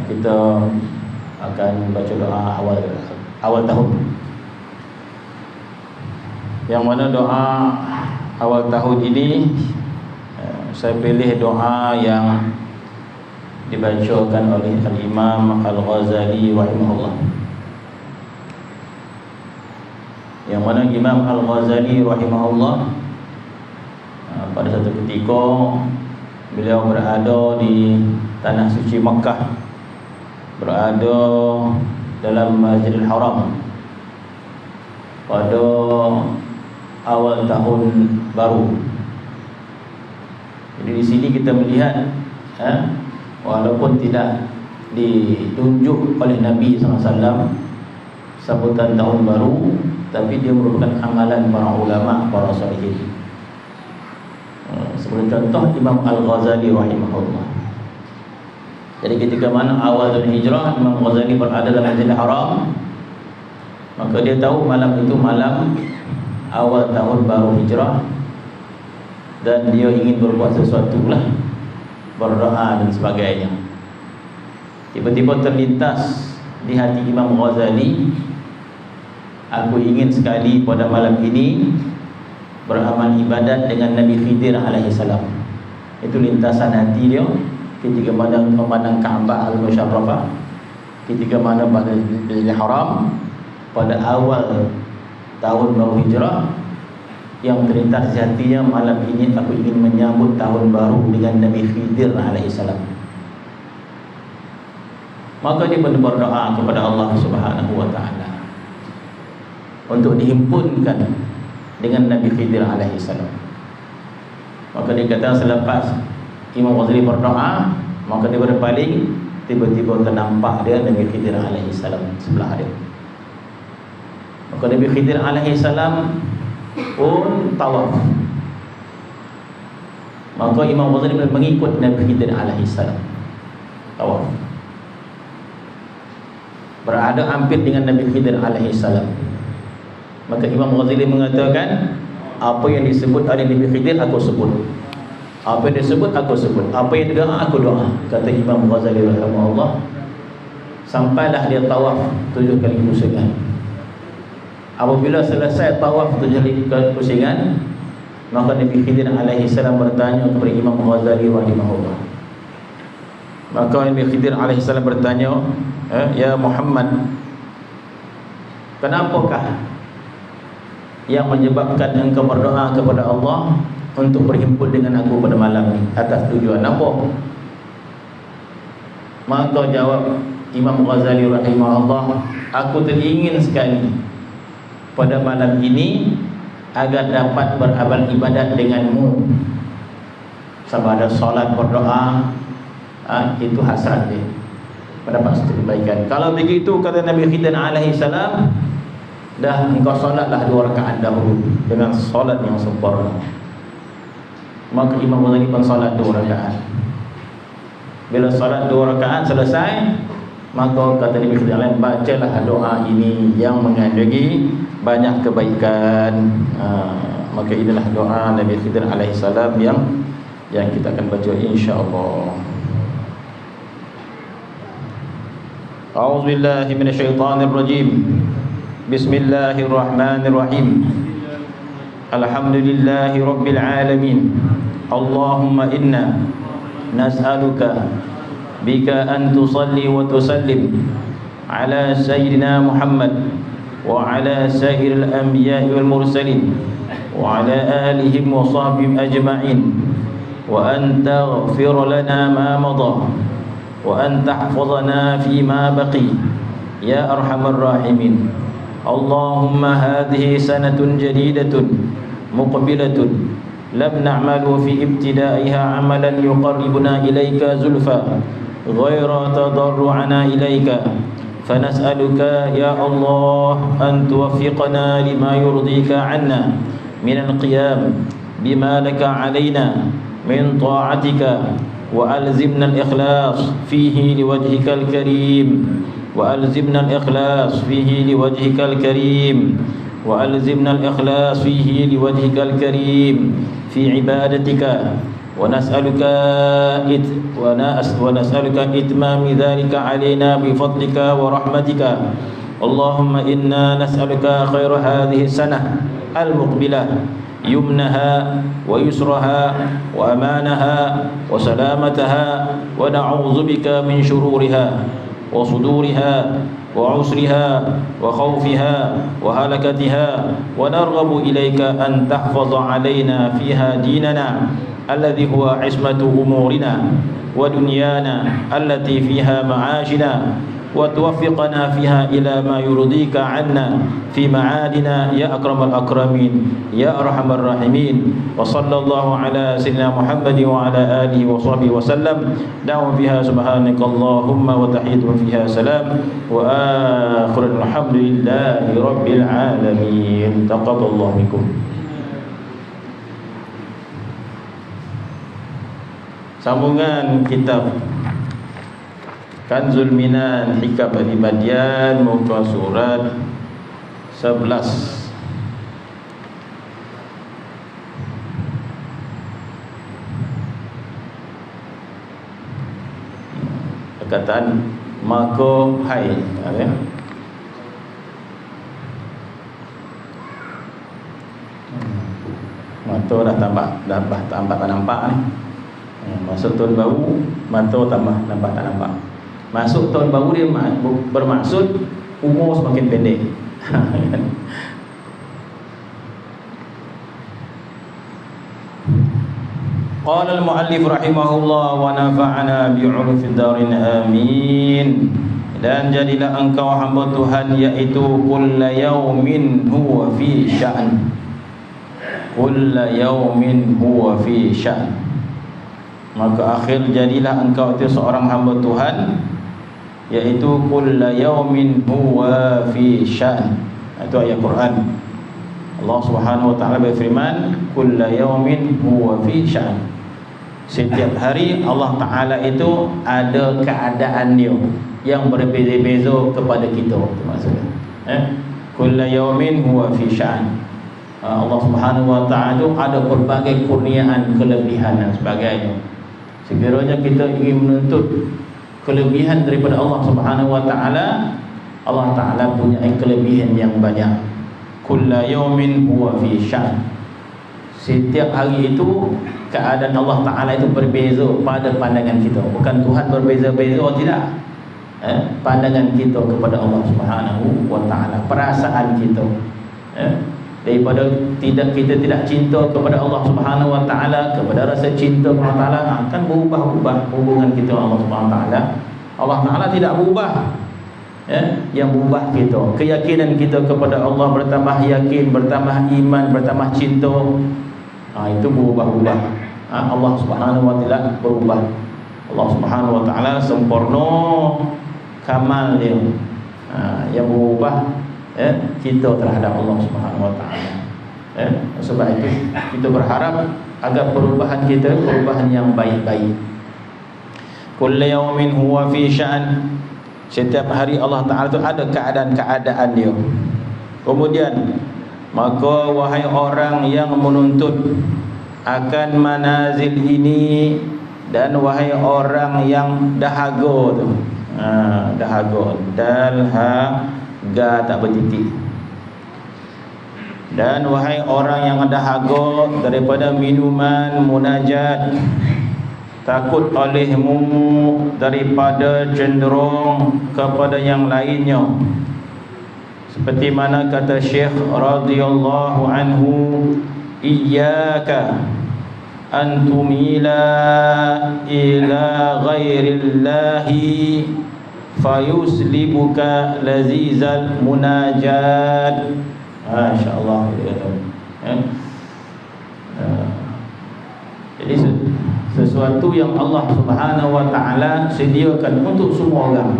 kita akan baca doa awal tahun. Yang mana doa awal tahun ini saya pilih doa yang dibacakan oleh Al-Imam Al-Ghazali rahimahullah. Yang mana Imam Al-Ghazali rahimahullah pada satu ketika beliau berada di tanah suci Makkah, berada dalam Masjidil Haram pada awal tahun baru. Jadi di sini kita melihat walaupun tidak ditunjuk oleh Nabi SAW sambutan tahun baru, tapi dia merupakan amalan para ulama, para salihin. Sebagai contoh Imam Al-Ghazali rahimahullah. Jadi ketika mana awal tahun hijrah Imam Ghazali berada dalam Masjidil Haram, maka dia tahu malam itu malam awal tahun baru hijrah, dan dia ingin berbuat sesuatu lah, berdoa dan sebagainya. Tiba-tiba terlintas di hati Imam Ghazali, aku ingin sekali pada malam ini beramal ibadat dengan Nabi Khidir alaihi salam. Itu lintasan hati dia ketika memandang Ka'bah al-Musharrafah, ketika mana pada Masjidil Haram pada awal tahun baru hijrah, yang terlintas di hatinya, malam ini aku ingin menyambut tahun baru dengan Nabi Khidir alaihi salam. Maka dia pun berdoa kepada Allah Subhanahu wa taala untuk dihimpunkan dengan Nabi Khidir alaihi salam. Maka dia kata selepas Imam Ghazali berdoa, maka dia berpaling, tiba-tiba ternampak dia Nabi Khidir alaihi salam sebelah dia. Maka Nabi Khidir alaihi salam pun tawaf. Maka Imam Ghazali mengikut Nabi Khidir alaihi salam tawaf, berada hampir dengan Nabi Khidir alaihi salam. Maka Imam Ghazali mengatakan, apa yang disebut oleh Nabi Khidir aku sebut, apa yang disebut aku sebut, apa yang doa aku doa. Kata Imam Ghazali rahimahullah, sampailah dia tawaf 7 kali pusingan. Apabila selesai tawaf 7 kali pusingan, maka Nabi Khidir alaihi salam bertanya kepada Imam Ghazali rahimahullah. Maka Nabi Khidir alaihi salam bertanya, ya Muhammad, kenapakah yang menyebabkan engkau berdoa kepada Allah untuk berhimpun dengan aku pada malam ini? Atas tujuan apa? Maka jawab Imam Ghazali rahimahullah, aku teringin sekali pada malam ini agar dapat beramal ibadat denganmu. Sama ada solat, berdoa, itu hasrat dia, mendapat satu kebaikan. Kalau begitu, kata Nabi Khidir alaihi salam, dah engkau solatlah 2 rakaat dahulu dengan solat yang sempurna. Maka Imam Ghazali pun solat 2 rakaat. Bila solat 2 rakaat selesai, maka kata Nabi Khidir alaihi salam, bacalah doa ini yang mengandungi banyak kebaikan. Maka inilah doa Nabi Khidir alaihi salam yang kita akan baca insya-Allah. A'udzubillahi minasyaitonirrajim. Bismillahirrahmanirrahim. Alhamdulillahi rabbil alamin. Allahumma inna nas'aluka bika an tusalli wa tusallim ala sayyidina Muhammad wa ala sairil anbiya'i wal mursalin wa ala alihim wa sahbihim ajma'in, wa an taghfir lana ma madha wa an tahfazana fi ma baqi ya arhamar rahimin. Allahumma hadhihi sanatun jadidatun muqbilatun lam na'malu fi ibtida'iha amalan yuqarribuna ilayka zulfa ghayra tadarru'ana ilayka, fanas'aluka ya Allah an tuwaffiqana lima yurdika 'anna min al-qiyam bima laka 'alaina min ta'atika, wa alzimna al-ikhlas fihi liwajhika al-karim, وألزمنا الإخلاص فيه لوجهك الكريم، وألزمنا الإخلاص فيه لوجهك الكريم في عبادتك ونسألك ونسألك إتمام ذلك علينا بفضلك ورحمتك. اللهم إنا نسألك خير هذه السنة المقبلة، يمنها ويسرها وأمانها وسلامتها، ونعوذ بك من شرورها وصدورها وعسرها وخوفها وهلكتها، ونرغب إليك أن تحفظ علينا فيها ديننا الذي هو عصمة أمورنا ودنيانا التي فيها معاشنا، وتوفقنا فيها إلى ما يرضيك عنا في معادنا يا أكرم الأكرمين يا أرحم الراحمين. وصلى الله على سيدنا محمد وعلى آله وصحبه وسلم. دعوا فيها سبحانك اللهم وتحيتهم فيها سلام، وآخر الحمد لله رب العالمين. تقبل الله منكم. Sambungan kitab Kanzul Minan Hikam Al-Ibadian, muka surat 11. Perkataan mako hai, Mato dah tambah tak nampak ni. Masuk tahun baru, mato tambah nampak tak nampak. Masuk tahun baru dia bermaksud umur semakin pendek. Qala al-muallif rahimahullah wa nafa'ana bi'ulumi fid darin amin. Dan jadilah engkau hamba Tuhan, yaitu kulla yaumin huwa fi sya'n. Kulla yaumin huwa fi sya'n. Maka akhir jadilah engkau itu seorang hamba Tuhan, yaitu kulla yaumin huwa fi sya'n. Itu ayat Quran. Allah Subhanahu wa taala berfirman, kulla yaumin huwa fi sya'n. Setiap hari Allah Taala itu ada keadaan dia yang berbeza-beza kepada kita. Itu maksudnya. Kulla yaumin huwa fi sya'n. Allah Subhanahu wa taala itu ada pelbagai kurniaan, kelebihan dan sebagainya. Sekiranya kita ingin menuntut kelebihan daripada Allah Subhanahu wa taala, Allah Taala punya kelebihan yang banyak. Kulla yaumin huwa fi sya'n. Setiap hari itu keadaan Allah Taala itu berbeza pada pandangan kita. Bukan Tuhan berbeza-beza, tidak. Pandangan kita kepada Allah Subhanahu wa taala, perasaan kita. Daripada kita tidak cinta kepada Allah Subhanahu wa taala, kepada rasa cinta kepada Allah Taala, akan berubah-ubah hubungan kita dengan Allah Subhanahu wa taala. Allah Taala tidak berubah. Yang berubah kita, keyakinan kita kepada Allah bertambah yakin, bertambah iman, bertambah cinta. Itu berubah-ubah. Allah Subhanahu wa taala berubah. Allah Subhanahu wa taala sempurna, kamal dia. Yang berubah kita terhadap Allah Subhanahu wa taala. Sebab itu kita berharap agar perubahan kita perubahan yang baik-baik. Kullu yaumin huwa fi sya'n. Setiap hari Allah Taala itu ada keadaan-keadaan dia. Kemudian, maka wahai orang yang menuntut akan manazil ini, dan wahai orang yang dahaga tu. Dahaga, dalha ga tak bertitik. Dan wahai orang yang dahaga daripada minuman munajat, takut olehmu daripada cenderung kepada yang lainnya, seperti mana kata Syekh radhiyallahu anhu, iyyaka an tumila ila ghairillahi fayuslibuka lazizal munajat. Masya-Allah. Jadi sesuatu yang Allah Subhanahu wa taala sediakan untuk semua orang,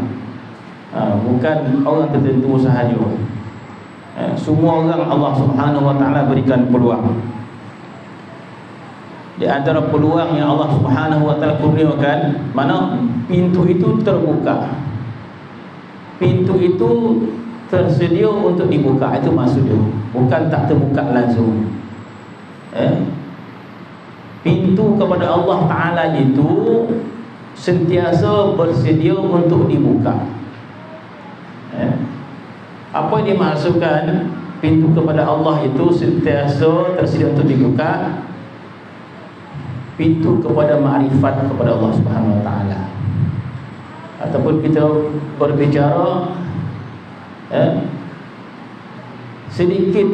bukan orang tertentu sahaja. Semua orang Allah Subhanahu wa taala berikan peluang. Di antara peluang yang Allah Subhanahu wa taala kurniakan, mana pintu itu terbuka. Pintu itu tersedia untuk dibuka, itu maksudnya. Bukan tak terbuka langsung. pintu kepada Allah Ta'ala itu sentiasa bersedia untuk dibuka. Apa yang dimaksudkan pintu kepada Allah itu sentiasa tersedia untuk dibuka? Pintu kepada makrifat kepada Allah Subhanahu Wa Ta'ala. Ataupun kita berbicara sedikit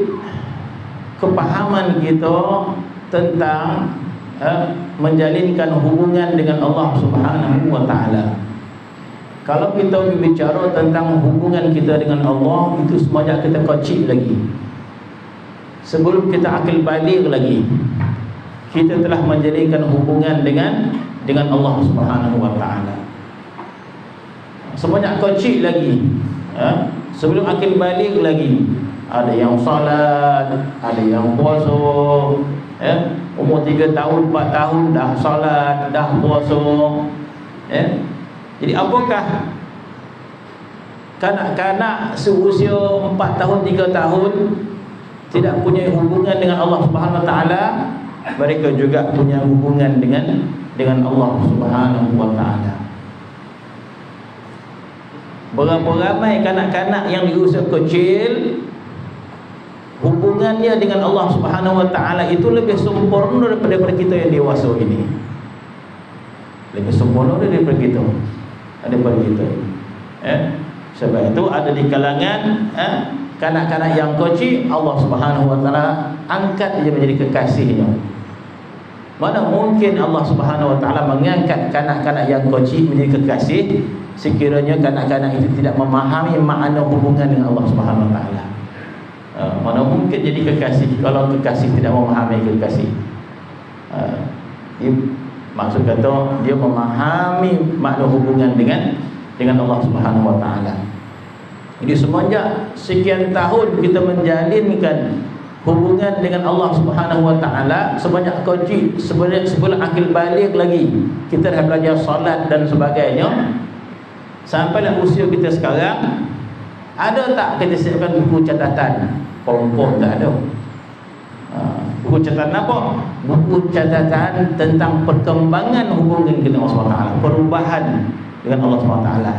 kepahaman kita tentang menjalinkan hubungan dengan Allah Subhanahu Wa Ta'ala. Kalau kita berbicara tentang hubungan kita dengan Allah, itu semuanya kita kecil lagi. Sebelum kita akil balik lagi, kita telah menjalinkan hubungan dengan Allah Subhanahu Wa Ta'ala. Semuanya kecil lagi, sebelum akil balik lagi, ada yang salat, ada yang puasa, umur 3 tahun, 4 tahun dah salat, dah puasa. Jadi apakah kanak-kanak seusia 4 tahun, 3 tahun tidak punya hubungan dengan Allah Subhanahu Wa Ta'ala? Mereka juga punya hubungan dengan Allah Subhanahu Wa Ta'ala. Berapa ramai kanak-kanak yang di usia kecil hubungannya dengan Allah Subhanahu Wa Ta'ala itu lebih sempurna daripada kita yang dewasa ini. Lebih sempurna daripada kita. Sebab itu ada di kalangan kanak-kanak yang kecil, Allah Subhanahu Wa Ta'ala angkat dia menjadi kekasihnya. Mana mungkin Allah Subhanahu Wa Ta'ala mengangkat kanak-kanak yang kecil menjadi kekasih sekiranya kanak-kanak itu tidak memahami makna hubungan dengan Allah Subhanahu Wa Ta'ala. Mana mungkin jadi kekasih kalau kekasih tidak memahami kekasih. Maksud kata dia memahami makna hubungan dengan Allah Subhanahu Wa Ta'ala. Jadi semenjak sekian tahun kita menjalinkan hubungan dengan Allah Subhanahu Wa Ta'ala, sebanyak kecil, sebelum akil balik lagi kita dah belajar salat dan sebagainya, sampailah usia kita sekarang. Ada tak kita siapkan buku catatan? Pokok tak ada. Buku catatan apa? Buku catatan tentang perkembangan hubungan kita dengan Allah Subhanahu Wa Ta'ala, perubahan dengan Allah Subhanahu Wa Ta'ala.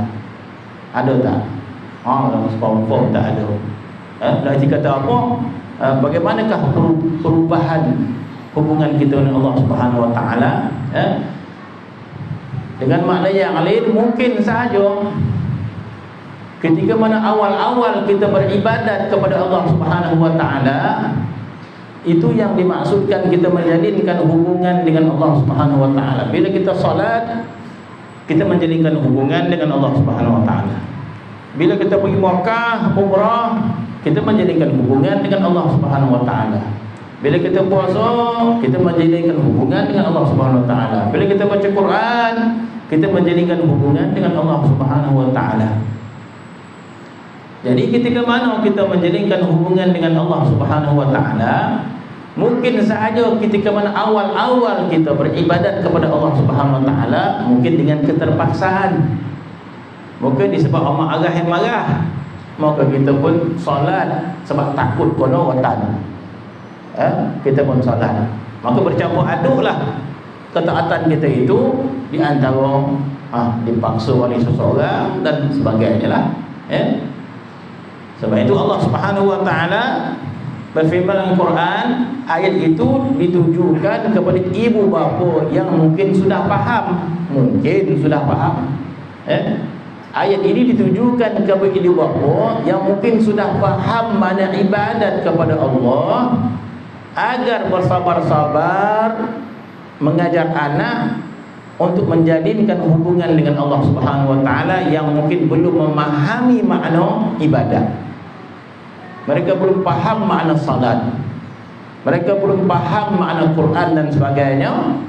Ada tak? Pokok tak ada. Berarti kata apa? Bagaimanakah perubahan hubungan kita dengan Allah Subhanahu Wa Ta'ala? Dengan makna yang lain, mungkin saja ketika mana awal-awal kita beribadat kepada Allah Subhanahu Wa Ta'ala, itu yang dimaksudkan kita menjalinkan hubungan dengan Allah Subhanahu Wa Ta'ala. Bila kita salat, kita menjalinkan hubungan dengan Allah Subhanahu Wa Ta'ala. Bila kita pergi Makkah, umrah, kita menjalinkan hubungan dengan Allah Subhanahu Wa Ta'ala. Bila kita puasa, kita menjalinkan hubungan dengan Allah Subhanahu Wa Ta'ala. Bila kita baca Quran, kita menjalinkan hubungan dengan Allah Subhanahu Wa Ta'ala. Jadi ketika mana kita menjalinkan hubungan dengan Allah Subhanahu Wa Ta'ala, mungkin sahaja ketika mana awal-awal kita beribadat kepada Allah Subhanahu Wa Ta'ala, mungkin dengan keterpaksaan, mungkin disebabkan mak arah yang marah, maka kita pun solat sebab takut kono watan. Kita pun solat, maka bercampur aduklah ketaatan kita itu di antara dipaksa oleh seseorang dan sebagainya lah. Sebab itu Allah Subhanahu Wa Ta'ala berfirman dalam Quran, ayat itu ditujukan kepada ibu bapa yang mungkin sudah faham. Ayat ini ditujukan kepada ibu bapa yang mungkin sudah faham mana ibadat kepada Allah, agar bersabar-sabar mengajar anak untuk menjalinkan hubungan dengan Allah Subhanahu Wa Ta'ala yang mungkin belum memahami makna ibadat. Mereka belum faham makna salat, mereka belum faham makna Quran dan sebagainya.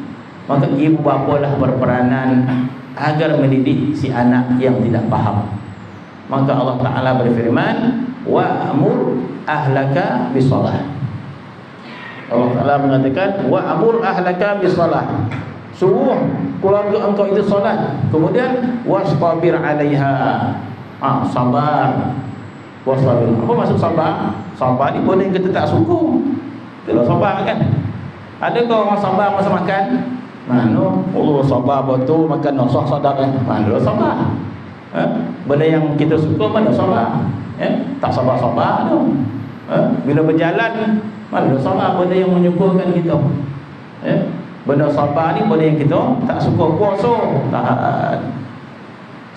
Maka ibu bapa lah berperanan agar mendidik si anak yang tidak faham. Maka Allah Ta'ala berfirman, wa'mur ahlaka bisalah. Allah Ta'ala mengatakan, wa'mur ahlaka bisalah, suruh keluarga engkau itu solat. Kemudian wastabir 'alaiha, sabar. Wastabir. Apa maksud sabar? Sabar ni boleh kita tak suka. Kalau sabar kan, Adakah orang sabar masa makan? Mana? Allah sabar betul makan nasah sadar mana sabar? Benda yang kita suka mana sabar? Tak sabar-sabar tu. Bila berjalan mana sabar benda yang menyukurkan kita. Benda sabar ni benda yang kita tak suka, puasa tahan.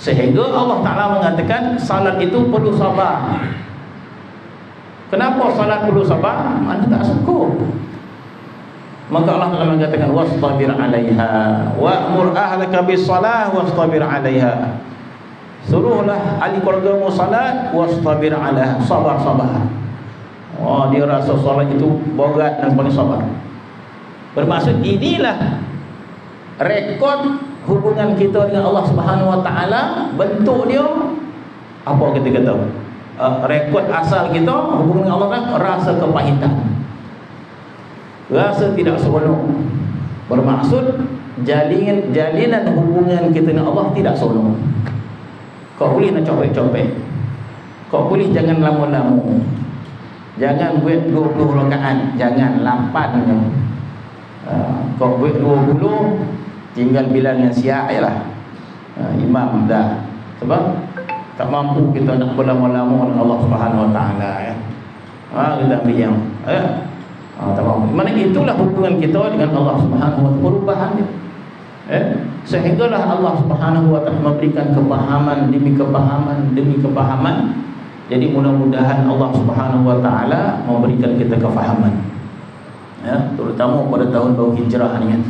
Sehingga Allah Ta'ala mengatakan salat itu perlu sabar. Kenapa salat perlu sabar? Mana tak suka. Maka Allah Ta'ala mengatakan wastabir 'alaiha wa'mur ahlaka bis-salah wastabir 'alaiha. Suruhlah ahli keluargamu salat wastabir 'alaiha, sabar-sabar. Dia rasa salat itu berat dan paling sabar. Bermaksud inilah rekod hubungan kita dengan Allah Subhanahu Wa Taala. Bentuk dia apa kita kata? Rekod asal kita hubungan dengan Allah kan rasa kepahitan, rasa tidak seronok. Bermaksud jalinan hubungan kita dengan Allah tidak seronok. Kau boleh nak copek-copek, kau boleh jangan lama-lama, jangan buat 20 rakaat, jangan 8 je. Kau buat 20 tinggal bilang yang siap je lah. Imam dah. Sebab tak mampu kita nak berlama-lama dengan Allah Subhanahu Wa Taala ya. Kita ambil yang tak mampu. Mana itulah hubungan kita dengan Allah Subhanahu Wa Taala, perubahan dia. Sehinggalah Allah Subhanahu Wa Taala memberikan kepahaman demi kepahaman demi kepahaman. Jadi mudah-mudahan Allah Subhanahu Wa Taala memberikan kita kefahaman. Terutama pada tahun baru hijrah ni kan.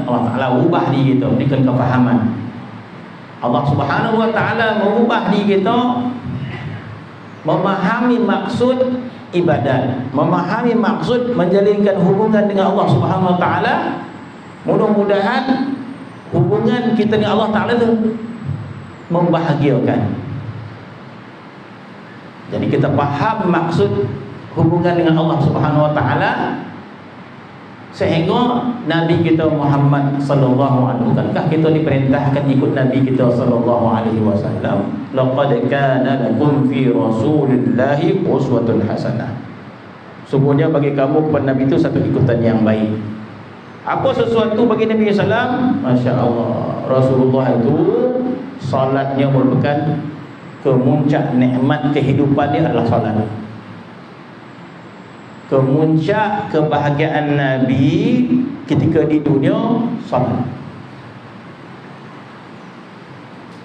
Allah Ta'ala ubah diri kita, berikan kefahaman. Allah Subhanahu Wa Ta'ala mengubah diri kita memahami maksud ibadat, memahami maksud menjalinkan hubungan dengan Allah Subhanahu Wa Ta'ala. Mudah-mudahan hubungan kita dengan Allah Ta'ala itu membahagiakan. Jadi kita faham maksud hubungan dengan Allah Subhanahu Wa Ta'ala, sehingga Nabi kita Muhammad sallallahu alaihi wasallam, bukankah kita diperintahkan ikut Nabi kita sallallahu alaihi wasallam? Laqad kana lakum fi Rasulillahi uswatun hasanah. Sungguhnya bagi kamu kepada Nabi itu satu ikutan yang baik. Apa sesuatu bagi Nabi sallam? Masya-Allah, Rasulullah itu salatnya merupakan kemuncak nikmat kehidupan dia adalah salat. Kemuncak kebahagiaan Nabi ketika di dunia salat.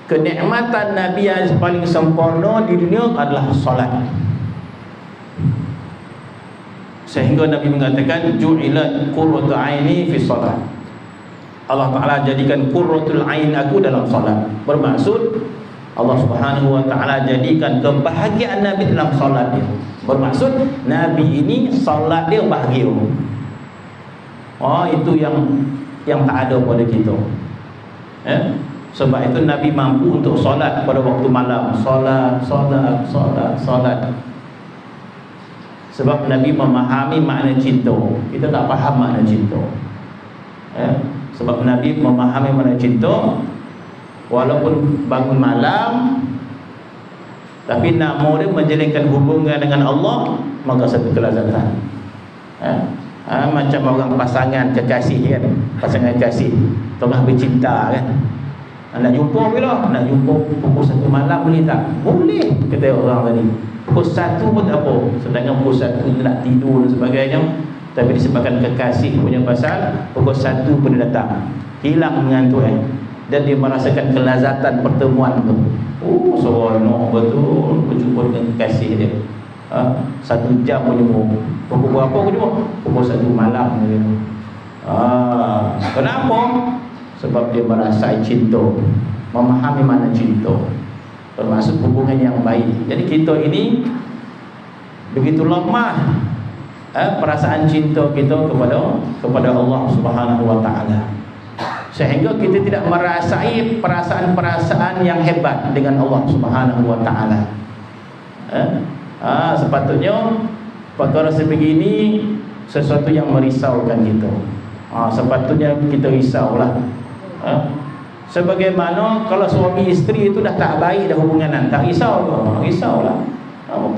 Kenikmatan Nabi yang paling sempurna di dunia adalah salat. Sehingga Nabi mengatakan ju'ilat qurratu aini fi salat. Allah Ta'ala jadikan qurratul ain aku dalam salat. Bermaksud Allah Subhanahu Wa Ta'ala jadikan kebahagiaan Nabi dalam salat dia. Bermaksud Nabi ini salat dia bahagia. Itu yang tak ada pada kita. Sebab itu Nabi mampu untuk salat pada waktu malam. Salat. Sebab Nabi memahami makna cinta. Kita tak faham makna cinta. Sebab Nabi memahami makna cinta. Walaupun bangun malam, tapi nak dia menjalinkan hubungan dengan Allah, maka satu kelazatan. Macam orang pasangan kekasih kan, pasangan kekasih tengah bercinta kan. Nak jumpa bila? Nak jumpa pukul 1 malam boleh tak? Boleh, kata orang tadi. Pukul 1 pun tak apa. Sedangkan pukul 1 dia nak tidur dan sebagainya. Tapi disebabkan kekasih punya pasal, pukul 1 pun dia datang. Hilang mengantuk dan dia merasakan kelazatan pertemuan tu. Seronok betul berjumpa dengan kekasih dia. 1 jam pun jumpa. Pukul berapa pun jumpa? Pukul 1 malam. Kenapa? Sebab dia merasai cinta, memahami mana cinta, termasuk hubungan yang baik. Jadi kita ini begitu lemah perasaan cinta kita kepada Allah Subhanahu Wa Ta'ala, sehingga kita tidak merasai perasaan-perasaan yang hebat dengan Allah Subhanahu Wa Ta'ala. Sepatutnya perkara sebegini sesuatu yang merisaukan kita. Sepatutnya kita risaulah. Sebagaimana kalau suami isteri itu dah tak baik dah hubungan, tak risau ke? Risaulah.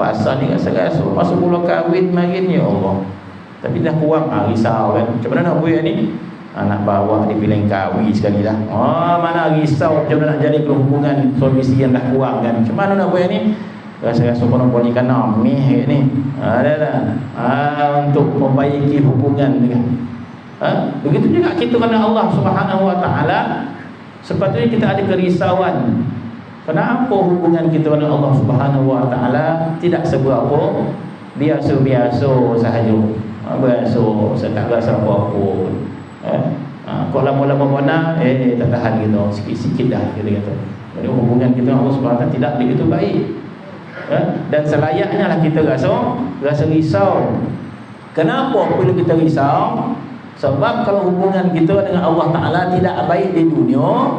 Pasal ni rasa masuk mula kahwin makin, ya Allah. Tapi dah kurang, risau kan. Macam mana nak buat ni? Nak bawa di pilihan kawi sekali dah. Mana risau macam mana nak jadi hubungan solusi yang dah kurang kan. Macam mana nak buat ni? Rasa-rasa konon polikan meh ni. Ada untuk memperbaiki hubungan dengan. Begitu juga kita dengan Allah Subhanahu Wa Taala. Sepatutnya kita ada kerisauan. Kenapa hubungan kita dengan Allah Subhanahu Wa Taala tidak seberapa, biasa-biasa sahaja. Biasa, saya tak rasa apa-apa. Kau lama-lama mana tak tahan gitu, sikit-sikit dah kita kata. Jadi hubungan kita dengan Allah Subhanahu Wa Taala tidak begitu baik. Dan selayaknya lah kita rasa risau. Kenapa bila kita risau? Sebab kalau hubungan kita dengan Allah Ta'ala tidak baik di dunia,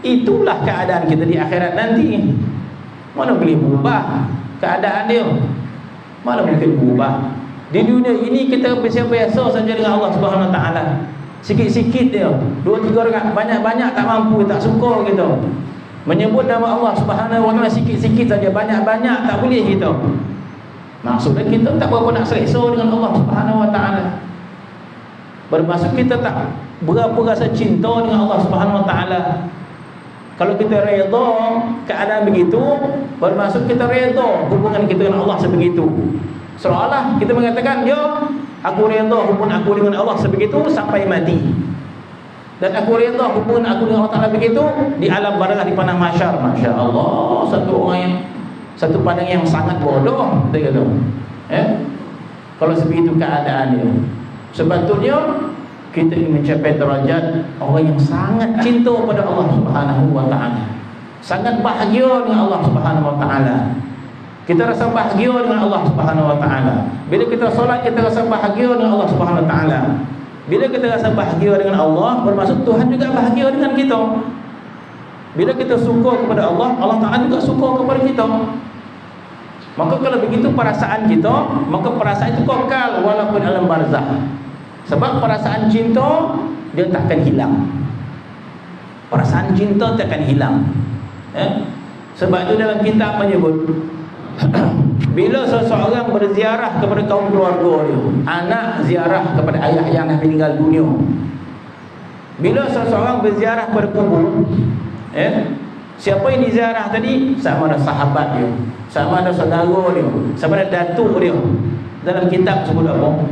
itulah keadaan kita di akhirat nanti. Mana boleh berubah keadaan dia? Mana mungkin berubah? Di dunia ini kita biasa-biasa saja dengan Allah Subhanahu Wa Ta'ala. Sikit-sikit dia, 2-3 orang, banyak-banyak tak mampu, tak suka gitu. Menyebut nama Allah Subhanahu Wa Ta'ala sikit-sikit saja, banyak-banyak tak boleh gitu. Maksudnya kita tak berapa nak selesa dengan Allah Subhanahu Wa Ta'ala. Bermaksud kita tak berapa rasa cinta dengan Allah Subhanahu Wa Ta'ala. Kalau kita redha keadaan begitu, bermaksud kita redha hubungan kita dengan Allah sebegitu. Seolah kita mengatakan, ya, aku redha hubungan aku dengan Allah sebegitu sampai mati. Dan aku redha hubungan aku dengan Allah Ta'ala begitu di alam barzakh, di padang mahsyar. Masya Allah, satu pandang yang sangat bodoh, dia kata. Kalau sebegitu keadaan dia, sebetulnya kita ingin mencapai derajat orang yang sangat cinta pada Allah Subhanahu Wa Ta'ala, sangat bahagia dengan Allah Subhanahu Wa Ta'ala. Kita rasa bahagia dengan Allah Subhanahu Wa Ta'ala. Bila kita solat, kita rasa bahagia dengan Allah Subhanahu Wa Ta'ala. Bila kita rasa bahagia dengan Allah, bermaksud Tuhan juga bahagia dengan kita. Bila kita suka kepada Allah, Allah Ta'ala juga suka kepada kita. Maka kalau begitu perasaan kita, maka perasaan itu kekal walaupun alam barzakh. Sebab perasaan cinta dia takkan hilang. Perasaan cinta takkan hilang. Sebab itu dalam kitab menyebut bila seseorang berziarah kepada kaum keluarga dia, anak ziarah kepada ayah yang dah meninggal dunia. Bila seseorang berziarah kepada kubur, siapa yang diziarah tadi? Sama ada sahabat dia, sama ada saudara dia, sama ada datuk dia. Dalam kitab sebut apa?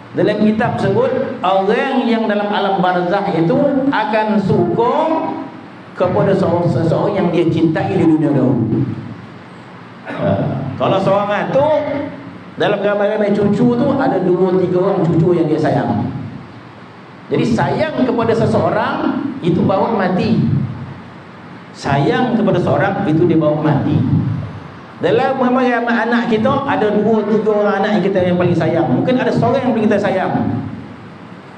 Dalam kitab sebut orang yang dalam alam barzakh itu akan suka kepada seseorang yang dia cintai di dunia dahulu. Kalau seorang tu dalam ramai-ramai cucu tu ada 2-3 orang cucu yang dia sayang. Jadi sayang kepada seseorang itu bawa mati. Sayang kepada seorang itu dia bawa mati. Dalam ramai-ramai anak kita ada 2-3 orang anak yang kita yang paling sayang. Mungkin ada seorang yang paling kita sayang.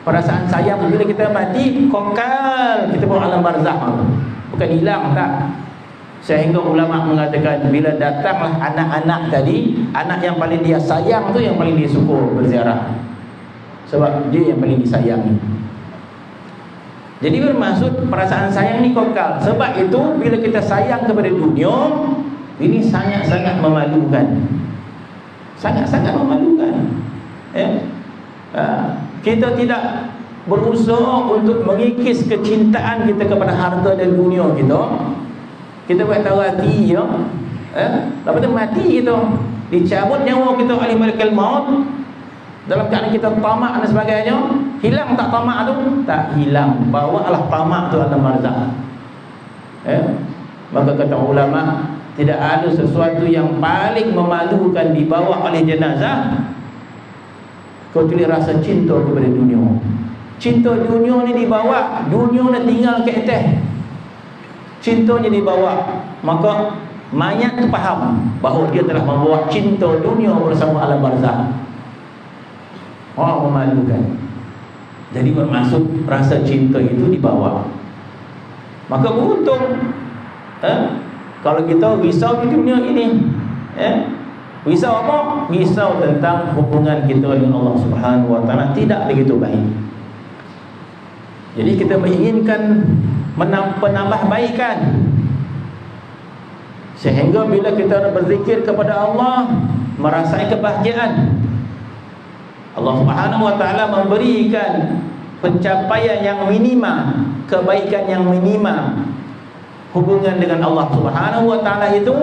Perasaan sayang bila kita mati kekal, kita bawa alam barzakh, bukan hilang tak. Sehingga ulama mengatakan bila datanglah anak-anak tadi, anak yang paling dia sayang tu yang paling dia suka berziarah. Sebab dia yang paling disayangi. Jadi bermaksud perasaan sayang ni kekal. Sebab itu bila kita sayang kepada dunia, ini sangat-sangat memalukan. Sangat-sangat memalukan. Kita tidak berusaha untuk mengikis kecintaan kita kepada harta dan dunia kita. Kita buat tahu hati, ya. Lepas tu mati kita, dicabut nyawa kita oleh malaikat maut. Dalam keadaan kita tamak dan sebagainya, hilang tak tamak tu? Tak hilang. Bawalah tamak tu alam barzakh. Maka kata ulama, tidak ada sesuatu yang paling memalukan dibawa oleh jenazah kecuali rasa cinta kepada dunia. Cinta dunia ni dibawa, dunia ni tinggal ke atas. Cintanya dibawa, maka mayat tu faham bahawa dia telah membawa cinta dunia bersama alam barzakh. Memalukan. Jadi bermaksud rasa cinta itu dibawa. Maka beruntung kalau kita risau di dunia ini. Risau apa? Risau tentang hubungan kita dengan Allah Subhanahu Wa Ta'ala tidak begitu baik. Jadi kita menginginkan penambahbaikan, sehingga bila kita berzikir kepada Allah, merasakan kebahagiaan. Allah Subhanahu wa taala memberikan pencapaian yang minima, kebaikan yang minima. Hubungan dengan Allah Subhanahu wa taala itu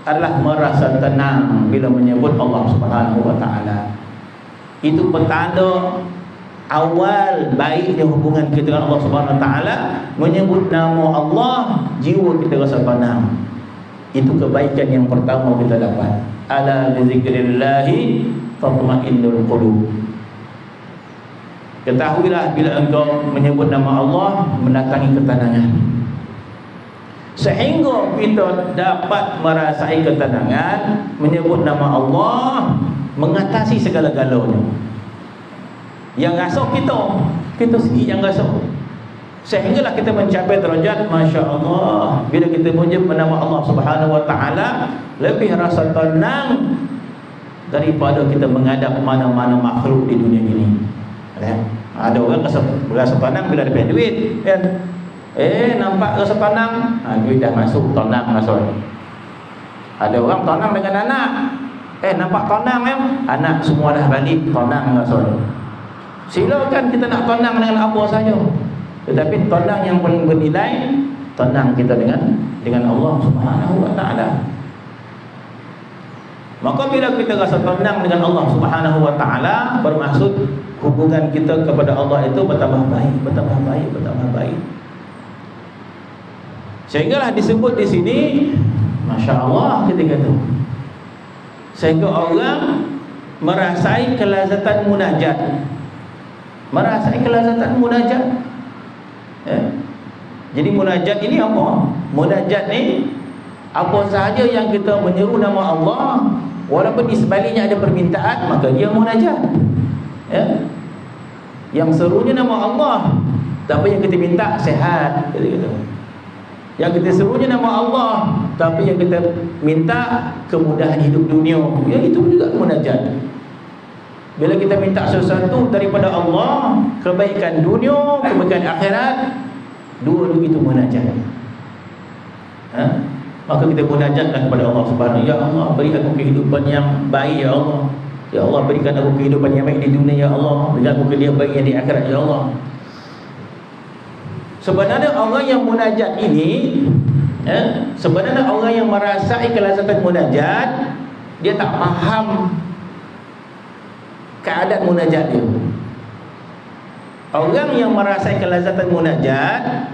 adalah merasa tenang bila menyebut Allah Subhanahu wa taala. Itu petanda awal baiknya hubungan kita dengan Allah Subhanahu wa taala. Menyebut nama Allah, jiwa kita rasa tenang. Itu kebaikan yang pertama kita dapat. Ala bizikrillahi tatma'innul qulub. Ketahuilah bila engkau menyebut nama Allah, mendatangi ketenangan. Sehingga kita dapat merasai ketenangan, menyebut nama Allah mengatasi segala-galanya. Yang rasa kita sendiri yang rasa. Sehinggalah kita mencapai derajat Masya Allah, bila kita menyebut nama Allah Subhanahu wa taala, lebih rasa tenang daripada kita menghadap mana-mana makhluk di dunia ini. Ada orang rasa tenang bila dapat duit, kan? Nampak rasa tenang, duit dah masuk, tenang masuk. Ada orang tenang dengan anak, nampak tenang anak semua dah balik, tenang masuk. Silakan kita nak tenang dengan apa saja, tetapi tenang yang paling bernilai, tenang kita dengan Allah Subhanahu wa taala. Maka bila kita rasa tenang dengan Allah Subhanahu wa taala, bermaksud hubungan kita kepada Allah itu bertambah baik, bertambah baik, bertambah baik. Sehinggalah disebut di sini Masya Allah ketika itu, sehingga orang merasai kelazatan munajat. Merasai kelazatan munajat. Jadi munajat ini apa? Munajat ni apa sahaja yang kita menyeru nama Allah, walaupun di sebaliknya ada permintaan, maka dia munajat. Yang serunya nama Allah, tapi yang kita minta sehat, kata-kata. Yang kita serunya nama Allah, tapi yang kita minta kemudahan hidup dunia, ya itu juga munajat. Bila kita minta sesuatu daripada Allah, kebaikan dunia, kebaikan akhirat, dua-dua itu munajat. Maka kita munajatlah kepada Allah Subhanahu. Ya Allah, beri aku kehidupan yang baik ya Allah. Ya Allah, berikan aku kehidupan yang baik di dunia ya Allah. Berikan aku kehidupan baik di akhirat ya Allah. Sebenarnya orang yang munajat ini, sebenarnya orang yang merasai kelazatan munajat, dia tak faham keadaan munajat dia. Orang yang merasai kelazatan munajat,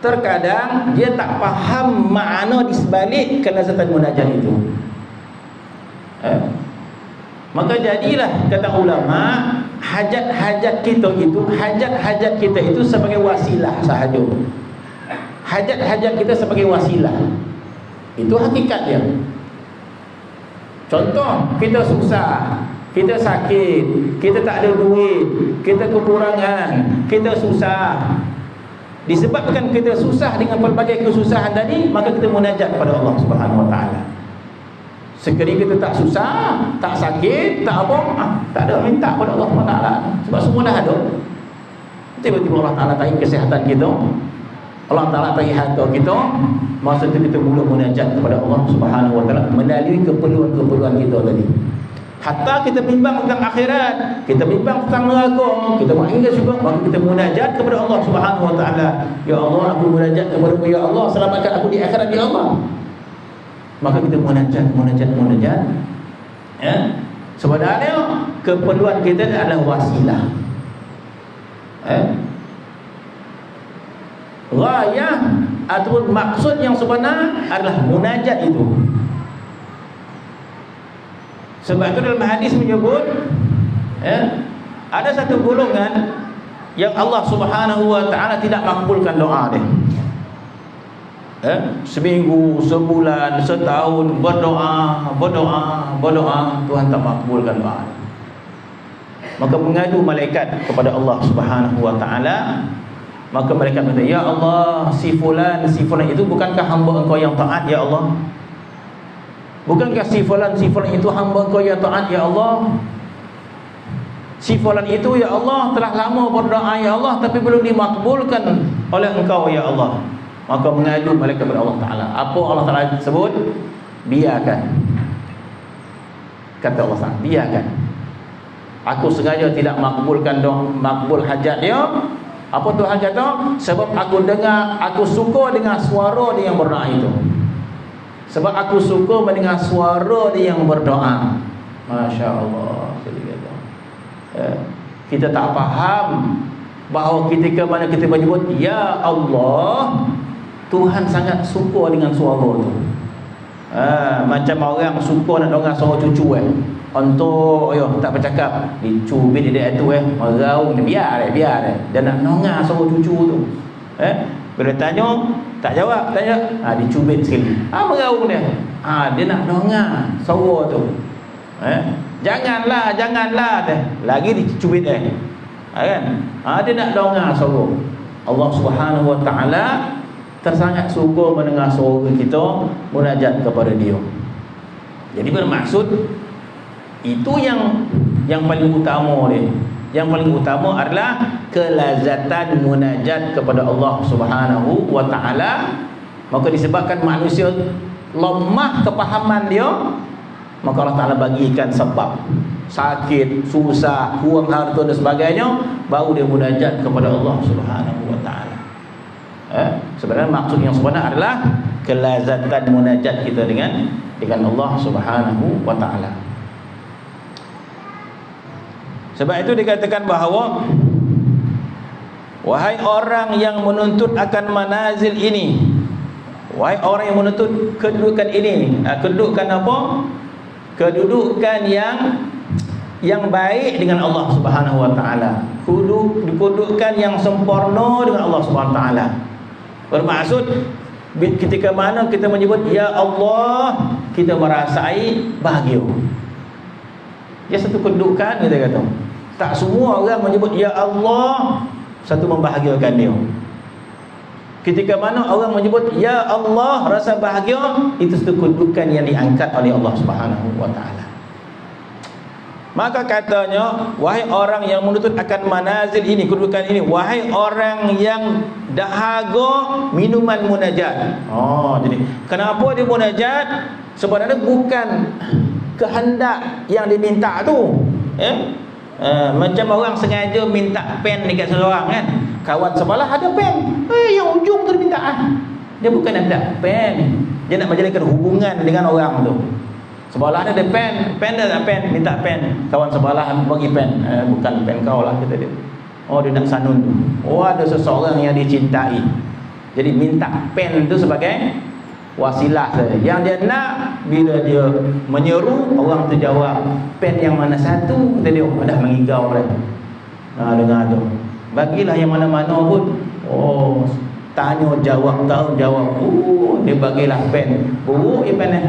terkadang dia tak faham makna di sebalik kelazatan munajat itu. Maka jadilah kata ulama, hajat-hajat kita itu sebagai wasilah sahaja. Hajat-hajat kita sebagai wasilah. Itu hakikatnya. Contoh, kita susah, kita sakit, kita tak ada duit, kita kekurangan, kita susah. Disebabkan kita susah dengan pelbagai kesusahan tadi, maka kita munajat kepada Allah Subhanahu wa taala. Sekali kita tak susah, tak sakit, tak apa, tak ada, minta kepada Allah Subhanahu wa taala. Sebab semua dah ada. Tiba-tiba Allah Taala tarik kesihatan kita, Allah Taala tarik harta kita, masa itu kita mula munajat kepada Allah Subhanahu wa taala melalui keperluan-keperluan kita tadi. Hatta kita bimbang tentang akhirat, kita bimbang tentang neraka, kita mengingat juga, maka kita munajat kepada Allah Subhanahu wa taala. Ya Allah, aku munajat kepada-Mu ya Allah, selamatkan aku di akhirat ya Allah. Maka kita munajat. Sebenarnya keperluan kita adalah wasilah. Ghayah ataupun maksud yang sebenar adalah munajat itu. Sebab itu dalam hadis menyebut, ada satu golongan yang Allah Subhanahu wa taala tidak makbulkan doa dia. Seminggu, sebulan, setahun berdoa, Tuhan tak makbulkan doa. Maka mengadu malaikat kepada Allah Subhanahu wa taala. Maka malaikat berkata, ya Allah, si fulan itu bukankah hamba Engkau yang taat ya Allah? Bukankah si fulan itu hamba Engkau yang taat ya Allah? Si fulan itu ya Allah telah lama berdoa ya Allah, tapi belum dimakbulkan oleh Engkau ya Allah. Maka mengadu malaikat kepada Allah Ta'ala. Apa Allah Ta'ala sebut? Biarkan. Kata Allah Ta'ala, biarkan. Aku sengaja tidak makbul hajat dia. Apa Tuhan kata? Sebab aku dengar, aku suka dengan suara dia yang berdoa itu. Sebab aku suka mendengar suara dia yang berdoa. Masya Allah. Kita tak faham bahawa ketika mana kita menyebut Ya Allah, Tuhan sangat suka dengan suara tu. Macam orang suka nak dengar suara cucu untuk tak bercakap, dicubit dia tu meraung dia, biar dia nak dengar suara cucu tu. Bila tanya tak jawab, dicubit sekali. Meraung dia. Dia nak dengar suara tu. Janganlah lagi dicubit kan. Dia nak dengar suara. Allah Subhanahu Wa Taala tersangat suka mendengar suara kita munajat kepada dia. Jadi bermaksud itu yang paling utama dia. Yang paling utama adalah kelazatan munajat kepada Allah Subhanahu Wa Taala. Maka disebabkan manusia lemah kepahaman dia, maka Allah Ta'ala bagikan sebab sakit, susah, kurang harta dan sebagainya, baru dia munajat kepada Allah Subhanahu Wa Ta'ala. Sebenarnya maksud yang sebenar adalah kelazatan munajat kita dengan Allah Subhanahu Wa Ta'ala. Sebab itu dikatakan bahawa wahai orang yang menuntut akan manazil ini, wahai orang yang menuntut kedudukan ini, kedudukan apa? Kedudukan yang baik dengan Allah Subhanahu Wa Taala, kedudukan yang sempurna dengan Allah Subhanahu Wa Taala. Bermaksud ketika mana kita menyebut Ya Allah, kita merasai bahagia. Dia satu kedudukan, kita kata. Tak semua orang menyebut Ya Allah satu membahagiakan dia. Ketika mana orang menyebut Ya Allah rasa bahagia, itu satu kedudukan yang diangkat oleh Allah Subhanahu Wa Taala. Maka katanya, wahai orang yang menuntut akan manazil ini, kedudukan ini, wahai orang yang dahaga minuman munajat. Jadi kenapa dia munajat? Sebenarnya bukan kehendak yang diminta tu. Macam orang sengaja minta pen dekat seorang kan, kawan sebelah ada pen, yang ujung tu minta dia bukan nak minta pen, dia nak menjalinkan hubungan dengan orang tu. Sebelah ada pen dah tak pen, minta pen, kawan sebelah bagi pen, bukan pen kau lah kata dia. Dia nak sanun tu. Ada seseorang yang dicintai, jadi minta pen tu sebagai wasilah saja. Yang dia nak, bila dia menyeru, orang tu jawab, pen yang mana satu? Kata dia, dah mengigau dah. Dengar tu. Bagilah yang mana-mana pun. Tanya jawab, tahu jawab. Dia bagilah pen. Buruk je pen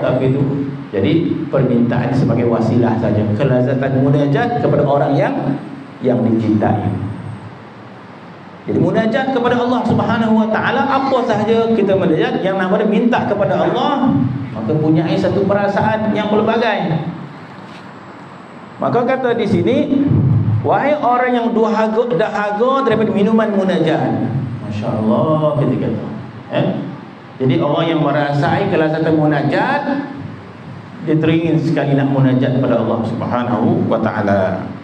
tapi tu. Jadi permintaan sebagai wasilah saja. Kelazatan munajat kepada orang yang dicintai. Jadi munajat kepada Allah Subhanahu Wa Taala, apa sahaja kita munajat yang namanya minta kepada Allah, maka punya satu perasaan yang pelbagai. Maka kata di sini, wahai orang yang dahaga daripada minuman munajat. Masya-Allah kita kata. Jadi orang yang merasai kelazatan munajat, dia teringin sekali nak munajat kepada Allah Subhanahu Wa Taala.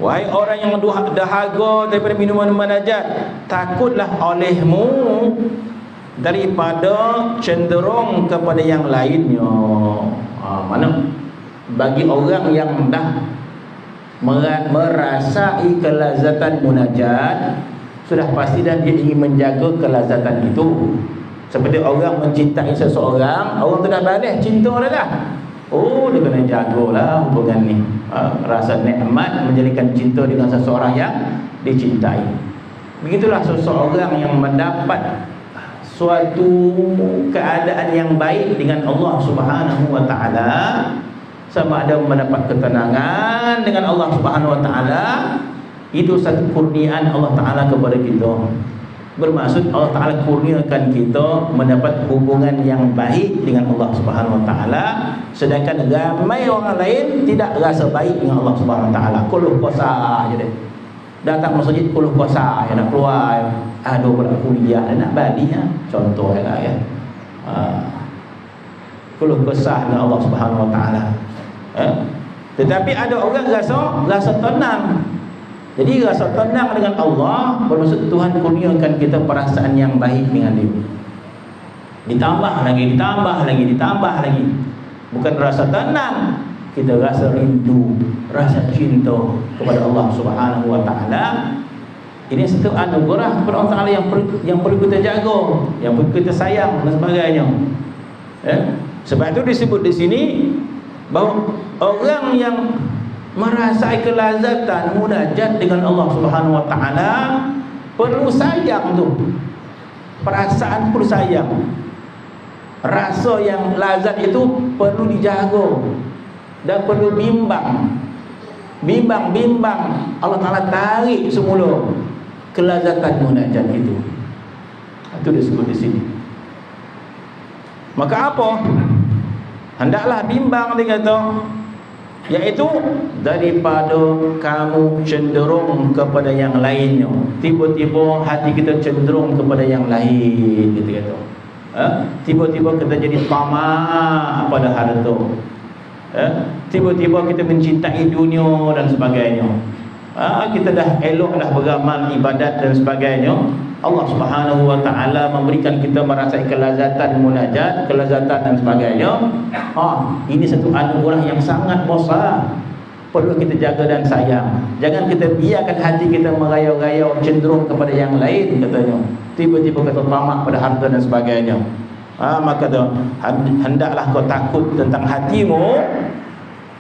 Wahai orang yang dahaga daripada minuman munajat, takutlah olehmu daripada cenderung kepada yang lainnya. Mana bagi orang yang dah merasai kelazatan munajat, sudah pasti dah dia ingin menjaga kelazatan itu. Seperti orang mencintai seseorang, orang tu dah balik cinta dah. Dia kena jagalah hubungan ni. Rasa nikmat menjadikan cinta dengan seseorang yang dicintai. Begitulah seseorang yang mendapat suatu keadaan yang baik dengan Allah Subhanahu Wa Taala, sama ada mendapat ketenangan dengan Allah Subhanahu Wa Taala, itu satu kurniaan Allah Taala kepada kita. Bermaksud Allah Ta'ala kurniakan kita mendapat hubungan yang baik dengan Allah Subhanahu Wa Taala, sedangkan ramai orang lain tidak rasa baik dengan Allah Subhanahu Wa Taala. Keluh kosa aja deh. Datang masjid keluh kosa, nak keluar, pula kuliah nak balik contoh ya. Keluh kosa dengan Allah Subhanahu Wa Taala. Tetapi ada orang rasa tenang. Jadi rasa tenang dengan Allah bermaksud Tuhan kurniakan kita perasaan yang baik dengan dia. Ditambah lagi. Bukan rasa tenang, kita rasa rindu, rasa cinta kepada Allah Subhanahu wa taala. Ini satu anugerah kepada Allah Taala yang perlu kita jaga, yang perlu kita sayang dan sebagainya. Sebab itu disebut di sini bahawa orang yang merasai kelazatan munajat dengan Allah Subhanahu wa taala perlu sayang tu. Perasaan perlu sayang. Rasa yang lazat itu perlu dijaga dan perlu bimbang. Allah Taala tarik semula kelazatan munajat itu. Itu disebut di sini. Maka apa? Hendaklah bimbang, dia kata, iaitu daripada kamu cenderung kepada yang lainnya. Tiba-tiba hati kita cenderung kepada yang lain, gitu kata. Tiba-tiba kita jadi tamak pada harta. Tiba-tiba kita mencintai dunia dan sebagainya. Kita dah elok dah beramal ibadat dan sebagainya. Allah Subhanahu wa taala memberikan kita merasai kelazatan munajat, kelazatan dan sebagainya. Ini satu anugerah yang sangat besar. Perlu kita jaga dan sayang. Jangan kita biarkan hati kita merayau-rayau cenderung kepada yang lain, katanya. Tiba-tiba kita tamak pada harta dan sebagainya. Maka hendaklah kau takut tentang hatimu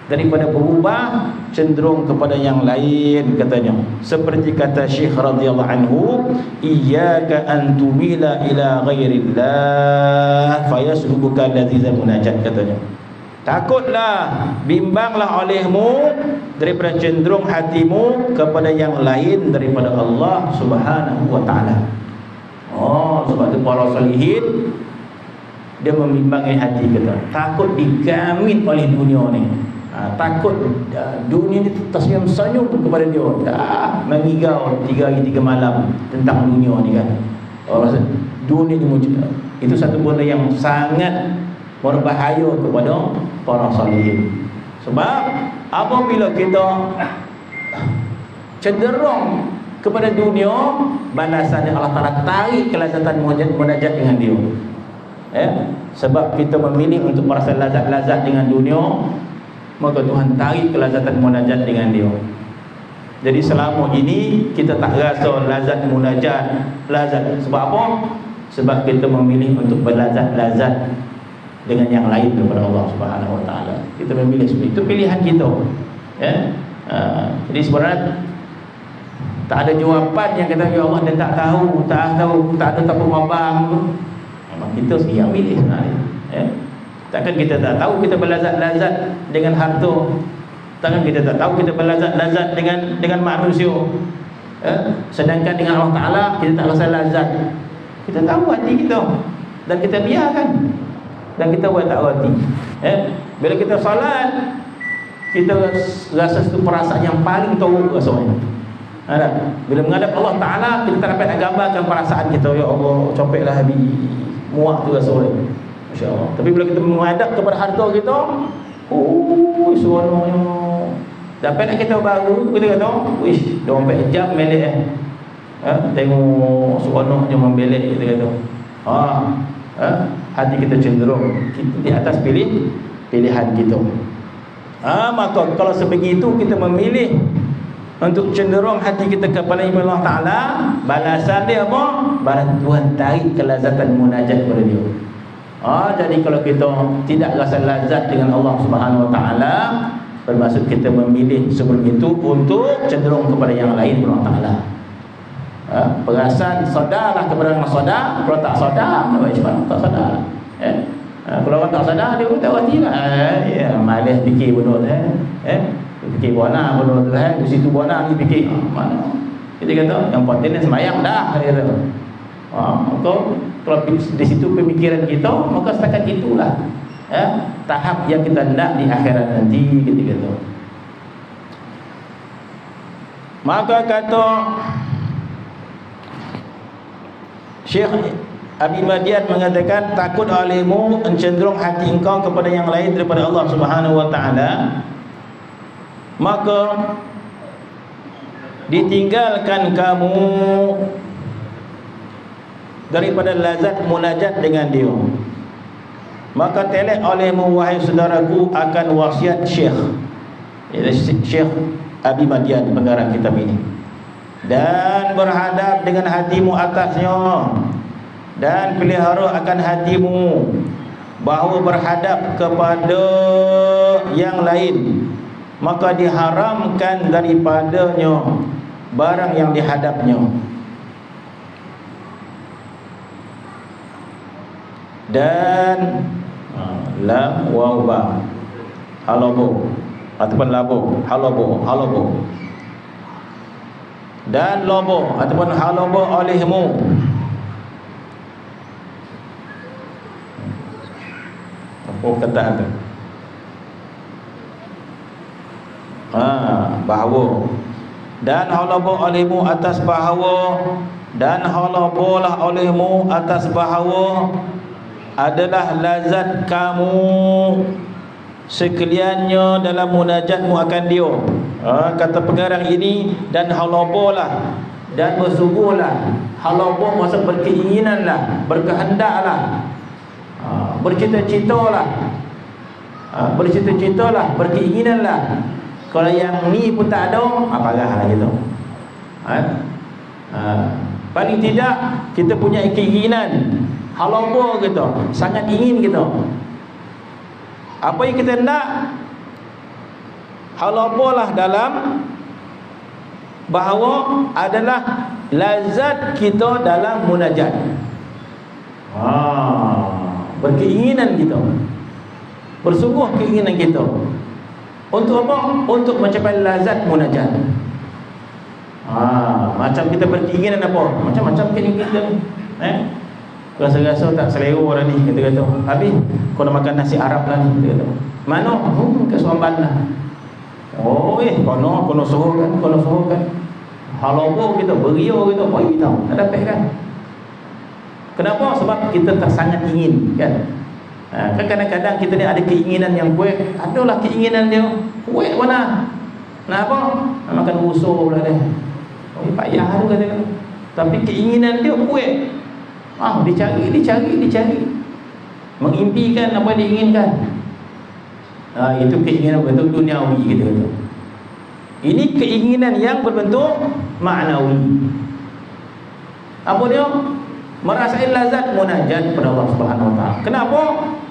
daripada berubah cenderung kepada yang lain, katanya. Seperti kata Syekh radhiyallahu anhu, iyyaka an tumila ila ghairillah fayaslubuka ladzizal munajat, katanya. Takutlah, bimbanglah olehmu daripada cenderung hatimu kepada yang lain daripada Allah Subhanahu wa taala. Sebab itu para salihin dia membimbangkan hati kita. Takut digamit oleh dunia ni. Takut dunia ni tersenyum-senyum kepada dia. Mengigau 3 hari 3 malam tentang dunia ni kan. Rasa dunia ni itu satu benda yang sangat berbahaya kepada para salihin. Sebab apabila kita cenderung kepada dunia, balasannya Allah Taala tarik kelazatan munajat dengan dia. Sebab kita memilih untuk merasa lazat-lazat dengan dunia, maka Tuhan tarik kelazatan munajat dengan dia. Jadi selama ini kita tak rasa lazat munajat, lazat. Sebab apa? Sebab kita memilih untuk berlazat-lazat dengan yang lain daripada Allah Subhanahu wa taala. Kita memilih seperti itu, pilihan kita. Jadi sebenarnya tak ada jawapan yang kata ya Allah dia tak tahu, tak ada tak abang. Memang kita sendiri yang pilih sebenarnya. Takkan kita tak tahu kita berlazat-lazat dengan harta. Takkan kita tak tahu kita berlazat-lazat dengan manusia. Sedangkan dengan Allah Taala kita tak rasa lazat. Kita tahu hati kita dan kita biarkan. Dan kita buat tak hati. Bila kita solat, kita rasa satu perasaan yang paling teruk rasanya. Bila menghadap Allah Ta'ala, kita tak dapat nak gambarkan perasaan kita. Ya Allah, copeklah habis, muak tu rasa orang. Masya Allah. Tapi bila kita menghadap kepada harta kita, seronoknya. Dapat nak kita baru, kita kata, wish, 24 jam melek tengok seronoknya membelek, kita kata. Hati kita cenderung di atas pilihan kita. Maka kalau sebegitu kita memilih untuk cenderung hati kita kepada Allah Ta'ala, balasan dia apa? Balasan Tuhan tarik kelazatan munajat kepada dia. Jadi kalau kita tidak rasa lazat dengan Allah Subhanahu Wa Ta'ala, bermaksud kita memilih sebelum itu untuk cenderung kepada yang lain Allah Ta'ala. Perasaan sadarlah kepada orang sadar. Kalau tak sadar, tak sadar. Kalau orang tak sadar, dia pun tak hati lah. Malas fikir benda tu. Fikir buana benda tu di situ buana ni fikir mana. Kita kata yang penting sembahyang dah kata. Maka kalau di situ pemikiran kita, maka setakat itulah tahap yang kita hendak di akhirat nanti, kita kata. Maka kata Syekh Abi Madian mengatakan, takut olehmu cenderung hati engkau kepada yang lain daripada Allah Subhanahu Wa Ta'ala. maka ditinggalkan kamu daripada lazat munajat dengan dia. Maka telek olehmu wahai saudaraku akan wasiat Syekh, Syekh Abi Madian pengarang kitab ini, dan berhadap dengan hatimu atasnya, dan pelihara akan hatimu bahawa berhadap kepada yang lain maka diharamkan daripadanya barang yang dihadapnya. Dan lam waw ba halobo ataupun labo halobo dan lobo ataupun halobo olehmu apa kata tu bahawa dan halobo olehmu atas bahawa dan halobolah olehmu atas bahawa adalah lazat kamu sekaliannya dalam munajatmu akan dia. Kata pengarang ini, dan halabolah, dan bersungguhlah. Halaboh maksud berkeinginanlah, berkehendaklah, bercita-citalah, berkeinginanlah. Kalau yang ni pun tak ada, apagahlah gitu. Paling tidak kita punya keinginan, halaboh gitu, sangat ingin gitu. Apa yang kita nak, halabohlah dalam bahawa adalah lazat kita dalam munajat. Berkeinginan kita, bersungguh keinginan kita. Untuk apa? Untuk mencapai lazat munajat. Macam kita berkeinginan apa? Macam-macam keinginan kita. Rasa-rasa tak selera dah ni, kata-kata. Habis kau nak makan nasi Arab lah ni, kata-kata. Mana? Kat Suamban lah. Kono suruh kan. Halaboh kita, berio kita, bagi tahu, tak dapat kan. Kenapa? Sebab kita tak sangat ingin kan. Kan kadang-kadang kita ni ada keinginan yang kuat. Adalah keinginan dia kuat mana. Kenapa? Nak makan usul lah dia. Payah tu kata-kata. Tapi keinginan dia kuat. Dicari, mengimpikan apa yang diinginkan. Itu keinginan berbentuk duniawi kita kata. Ini keinginan yang berbentuk maknawi. Apa dia? Merasai lazat munajat kepada Allah Subhanahu Wa Taala. Kenapa?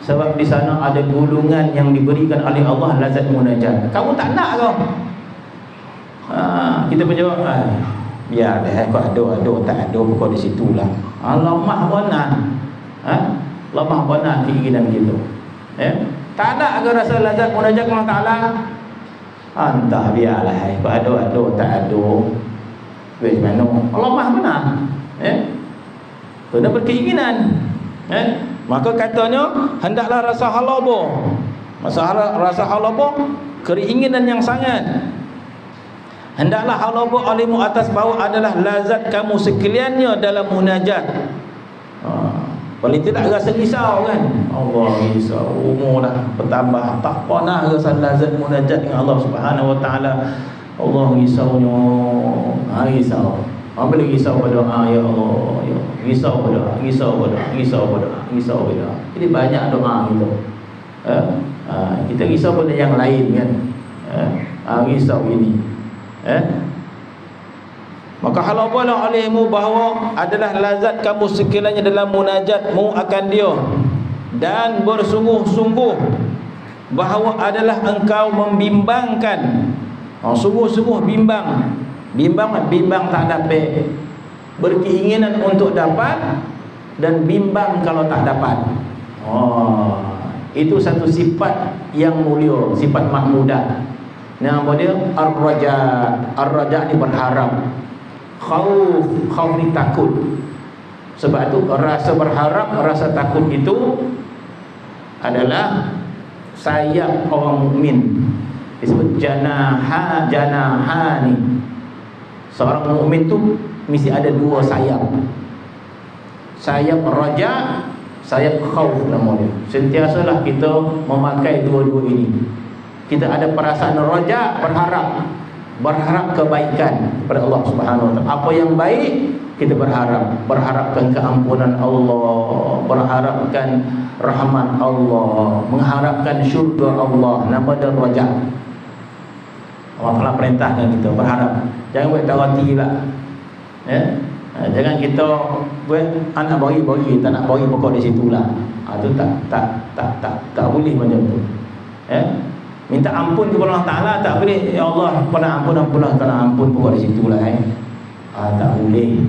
Sebab di sana ada golongan yang diberikan oleh Allah lazat munajat. Kamu tak nak kau? Kita menjawab, biar deh, kau ada tak ada kau di situlah. Lemah benar. Lemah benar keinginan kita. Tak ada agar rasa lazat munajat Allah Taala. Entah biarlah, kau ada tak ada. Wes mana? Lemah benar. Kena berkeinginan. Maka katanya hendaklah rasa halaboh. Rasa halaboh, keinginan yang sangat. Hendaklah halaboh alimu atas bawah adalah lazat kamu sekaliannya dalam munajat. Paling tidak rasa risau kan. Allah risau, umur dah bertambah, tak pernah rasa lazat munajat dengan Allah Subhanahu Wa Taala. Allah risaunya, risau. Apabila risau berdoa, ya Allah, ya risau berdoa. Jadi banyak doa kita. Kita risau pada yang lain kan. Risau ini. Maka halabalah olehmu bahawa adalah lazat kamu sekiranya dalam munajatmu akan dia, dan bersungguh-sungguh bahawa adalah engkau membimbangkan. Sungguh-sungguh bimbang tak dapat, berkeinginan untuk dapat, dan bimbang kalau tak dapat. Itu satu sifat yang mulia, sifat mahmudah. Nama dia ar-raja ni berharap. Khauf ni takut. Sebab itu rasa berharap, rasa takut itu adalah sayap orang mukmin. Disebut janahani. Seorang mukmin tu mesti ada dua sayap. Sayap raja, sayap khauf nama dia. Sentiasalah kita memakai dua-dua ini. kita ada perasaan raja, berharap kebaikan kepada Allah Subhanahu wa taala. Apa yang baik kita berharapkan keampunan Allah, berharapkan rahmat Allah, mengharapkan syurga Allah. Nama dia raja. Allah Taala perintahkan kita berharap. Jangan buat tarati pula. Ya. Jangan kita buat anak bagi tak nak bagi pokok di situlah. Itu tak boleh macam tu. Ya. Minta ampun kepada Allah Taala tak boleh. Ya Allah, kena ampun pokok di situlah. Tak boleh.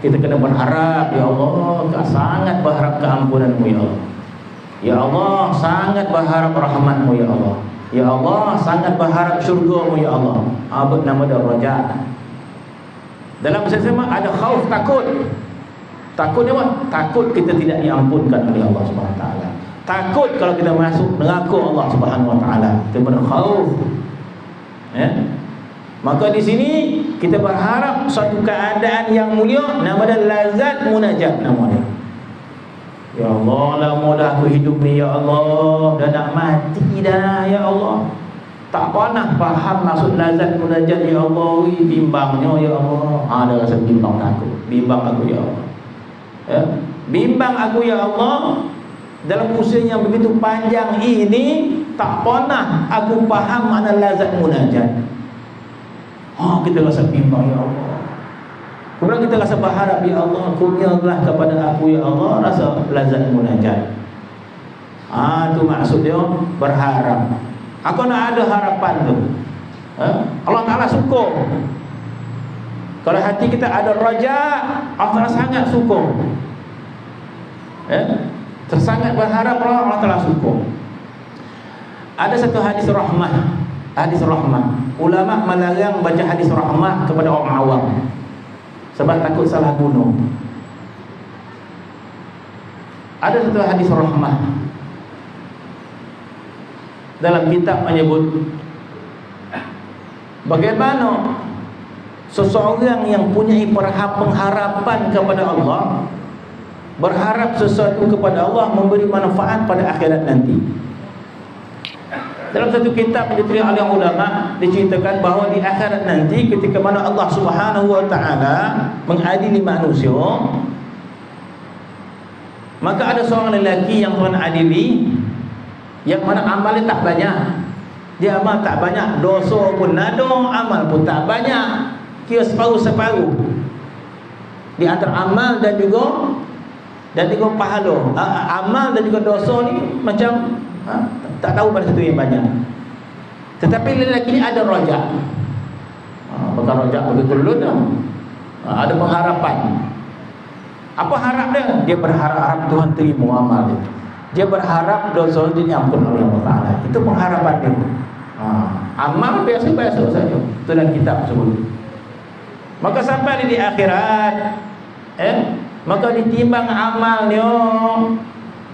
Kita kena berharap, ya Allah, sangat berharap keampunan-Mu ya Allah. Ya Allah, sangat berharap rahmat-Mu ya Allah. Ya Allah, sangat berharap syurga-Mu ya Allah. Abad nama dia raja. Dalam bahasa sama ada khauf, takut. Takut dia apa? Takut kita tidak diampunkan oleh Allah Subhanahu wa taala. Takut kalau kita masuk neraka Allah Subhanahu wa taala. Kita berkhauf. Maka di sini kita berharap suatu keadaan yang mulia, nama dia lazat munajat nama dia. Ya Allah, lama dah aku hidup ni ya Allah, dah nak mati dah ya Allah. Tak pernah faham maksud lazat munajat ya Allah. Bimbangnya ya Allah. Ada rasa bimbang aku. Bimbang aku ya Allah. Bimbang aku ya Allah. Dalam usia yang begitu panjang ini tak pernah aku faham makna lazat munajat. Kita rasa bimbang ya Allah. Kemudian kita rasa berharap ya Allah, kurnialah kepada aku ya Allah rasa lazat munajat. Itu maksud dia berharap. Aku nak ada harapan tu. Allah Taala suka. Kalau hati kita ada raja, Allah Taala sangat suka. Tersangat berharap Allah Taala suka. Ada satu hadis rahmah. Hadis rahmah. Ulama melarang baca hadis rahmah kepada orang awam sebab takut salah guna. Ada satu hadis rahmah dalam kitab menyebut bagaimana seseorang yang punya pengharapan kepada Allah, berharap sesuatu kepada Allah memberi manfaat pada akhirat nanti. Dalam satu kitab yang ditulis oleh ulama diceritakan bahawa di akhirat nanti ketika mana Allah Subhanahu wa taala mengadili manusia, maka ada seorang lelaki yang Tuhan adili yang mana amalnya tak banyak. Dia amal tak banyak, dosa pun ada, amal pun tak banyak. Kira separuh-separuh. Di antara amal dan juga pahala. Amal dan juga dosa ni macam tak tahu pada satu yang banyak. Tetapi lelaki ni ada raja. Bukan raja begitu dulu dah. Ada pengharapan. Apa harap dia? Dia berharap Tuhan terima amal dia. Dia berharap dosa dia diampun oleh Allah Taala. Itu pengharapan dia. Amal biasa-biasa saja. Itu dalam kitab sebut. Maka sampai di akhirat, maka ditimbang amalnya,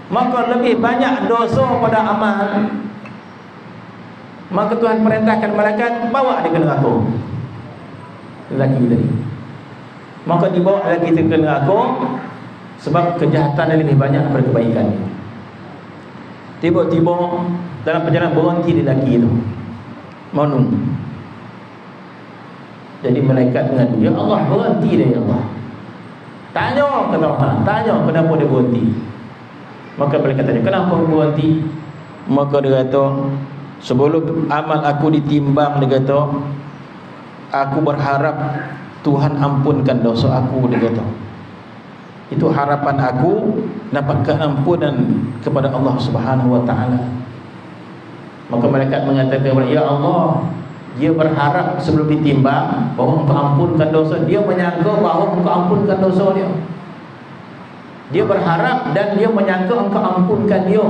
maka lebih banyak dosa pada amal. Maka Tuhan perintahkan malaikat bawa dia ke neraka. Lelaki tadi. Maka dibawa lelaki itu ke neraka sebab kejahatan yang lebih banyak daripada kebaikan. Tiba-tiba dalam perjalanan berhenti lelaki itu. Menung. Jadi malaikat mengadu, ya Allah, berhenti dia ya Allah. Tanya kata Allah, tanya kenapa dia berhenti. Maka malaikat tanya, kenapa berhenti? Maka dia kata, sebelum amal aku ditimbang, dia kata, aku berharap Tuhan ampunkan dosa aku, dia kata. Itu harapan aku dapat keampunan kepada Allah Subhanahu wa taala. Maka malaikat mengatakan, ya Allah, dia berharap sebelum ditimbang bahawa engkau ampunkan dosa. Dia menyangka bahawa engkau ampunkan dosa dia. Dia berharap dan dia menyangka engkau ampunkan dia.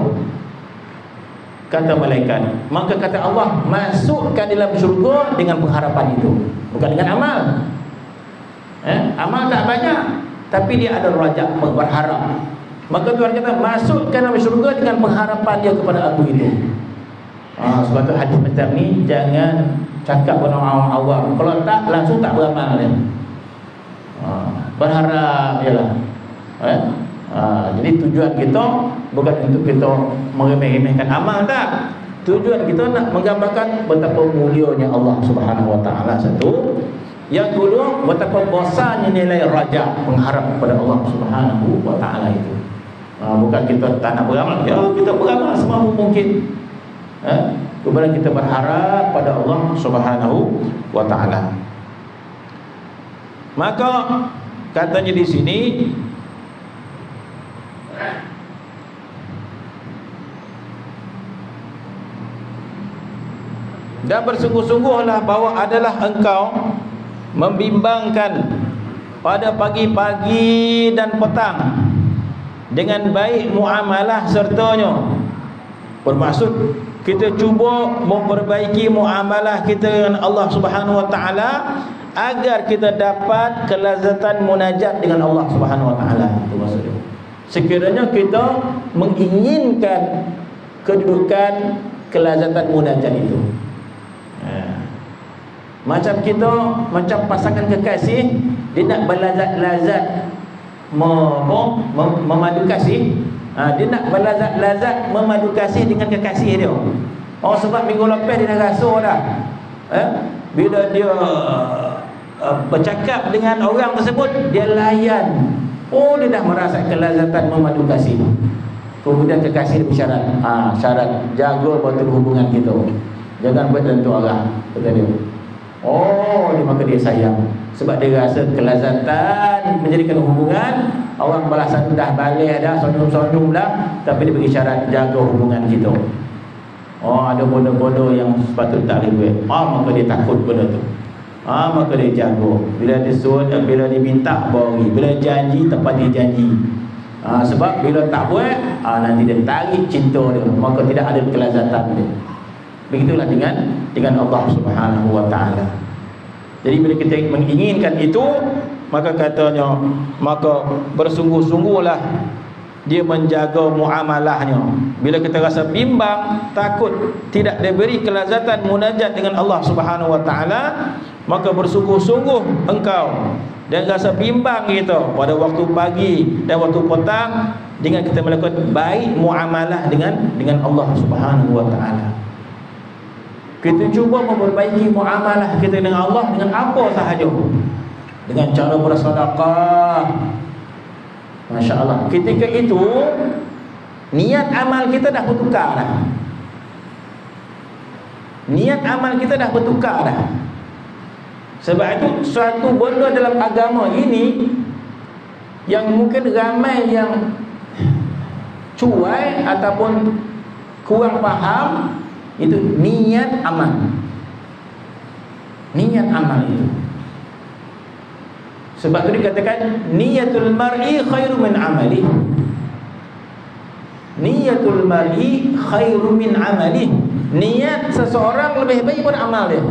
Kata malaikat. Maka kata Allah, masukkan dalam syurga dengan pengharapan itu, bukan dengan amal. Amal tak banyak, tapi dia ada rajak berharap. Maka Tuhan kata, masukkan dalam syurga dengan pengharapan dia kepada aku itu. Sebab tu hadis macam ni jangan cakap dengan orang awam. Kalau tak, langsung tak beramal dia. Berharap je lah. Jadi tujuan kita bukan untuk kita meremeh-remehkan amal, tak. Tujuan kita nak menggambarkan betapa mulianya Allah Subhanahu wa taala satu. Yang kedua, betapa besarnya nilai raja pengharap kepada Allah Subhanahu wa taala itu. Bukan kita tak nak beramal, ya kita beramal semampu mungkin. Kemudian kita berharap pada Allah Subhanahu wa taala. Maka katanya di sini dan bersungguh-sungguhlah bahwa adalah engkau membimbangkan pada pagi-pagi dan petang dengan baik muamalah sertanya. Bermaksud kita cuba memperbaiki muamalah kita dengan Allah Subhanahu wa taala agar kita dapat kelazatan munajat dengan Allah Subhanahu wa taala. Itu maksudnya. Sekiranya kita menginginkan kedudukan kelazatan munajat itu. Macam kita, macam pasangan kekasih, dia nak berlazat-lazat memadu kasih. Dia nak berlazat-lazat memadu kasih dengan kekasih dia. Sebab minggu lepas dia dah rasa dah. Bila dia bercakap dengan orang tersebut, dia layan. Dia dah merasa kelazatan memadu kasih. Kemudian kekasih bersyarat, syarat jaga betul hubungan kita. Jangan bertentu arah, kata dia. Maka dia sayang. Sebab dia rasa kelazatan menjadikan hubungan. Orang balasan dah balik dah, sonjung-sonjung dah, tapi dia bagi syarat jaga hubungan kita. Ada bodoh-bodoh yang sepatutnya tak boleh buat. Maka dia takut benda tu. Maka dia jaga. Bila disuruh, bila diminta bagi, bila janji tempat dia janji. Sebab bila tak buat, nanti dia tarik cinta dia, maka tidak ada kelazatan dia. Begitulah dengan Allah Subhanahu wa taala. Jadi bila kita menginginkan itu, maka katanya, maka bersungguh-sungguhlah dia menjaga muamalahnya. Bila kita rasa bimbang, takut tidak diberi kelazatan munajat dengan Allah Subhanahu wa taala, maka bersungguh-sungguh engkau dan rasa bimbang kita pada waktu pagi dan waktu petang dengan kita melakukan baik muamalah dengan Allah Subhanahu wa taala. Kita cuba memperbaiki muamalah kita dengan Allah dengan apa sahaja. Dengan cara bersedekah. Masya Allah. Ketika itu niat amal kita dah bertukar dah. Niat amal kita dah bertukar dah. Sebab itu suatu benda dalam agama ini yang mungkin ramai yang cuai ataupun kurang faham, itu niat amal. Niat amal itu. Sebab itu dikatakan niyatul mar'i khairu min amali. Niyatul mar'i khairu min amali. Niat seseorang lebih baik daripada amal dia.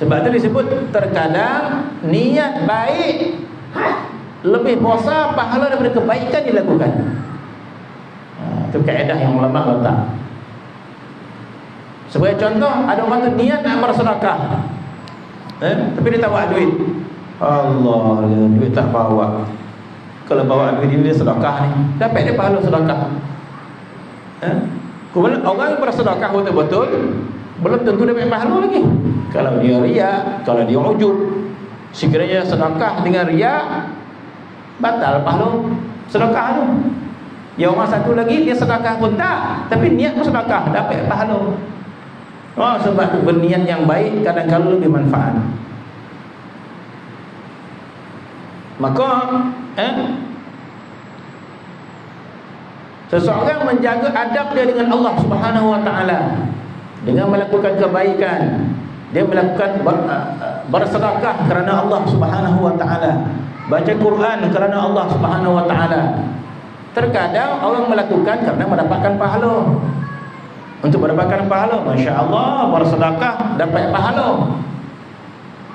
Sebab itu disebut terkadang niat baik lebih besar pahala daripada kebaikan dilakukan. Itu kaedah yang ulama letak. Sebagai contoh, ada orang tu niat nak bersedekah, tapi dia tak bawa duit. Allah, duit tak bawa. Kalau bawa duit ini dia sedekah ni, dapat dia pahala sedekah. Kemudian orang yang bersedekah betul-betul belum tentu dapat pahala lagi. Kalau dia riak, kalau dia ujub, sekiranya sedekah dengan riak, batal pahala sedekah tu. Yang orang satu lagi dia sedekah pun tak, tapi niat pun sedekah, dapat pahala. Sebab berniat yang baik kadang-kadang lebih manfaat. Maka seseorang menjaga adab dia dengan Allah Subhanahu wa taala dengan melakukan kebaikan. Dia melakukan bersedekah kerana Allah Subhanahu wa taala, baca Quran kerana Allah Subhanahu wa taala. Terkadang orang melakukan kerana mendapatkan pahala. Untuk mendapatkan pahala, Masya Allah, bersedekah dapat pahala.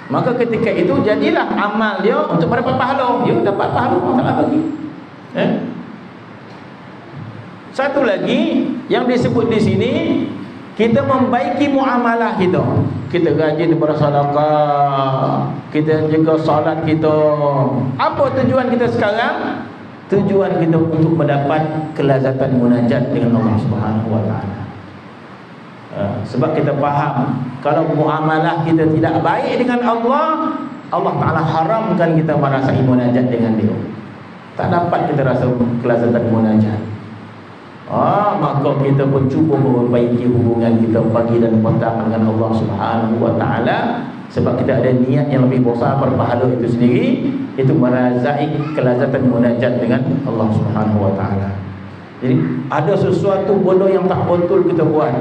Maka ketika itu jadilah amal dia untuk mendapat pahala. Dia dapat pahala, tak bagi. Satu lagi yang disebut di sini, kita membaiki muamalah kita. Kita rajin bersedekah, kita jaga solat kita. Apa tujuan kita sekarang? Tujuan kita untuk mendapat kelazatan munajat dengan Allah Subhanahu wa taala. Sebab kita faham kalau muamalah kita tidak baik dengan Allah, Allah Taala haramkan kita merasai munajat dengan Dia. Tak dapat kita rasa kelazatan munajat. Maka kita pun cuba memperbaiki hubungan kita pagi dan petang dengan Allah Subhanahu wa taala, sebab kita ada niat yang lebih besar berpahala itu sendiri, itu merasai kelazatan munajat dengan Allah Subhanahu wa taala. Jadi ada sesuatu benda yang tak betul kita buat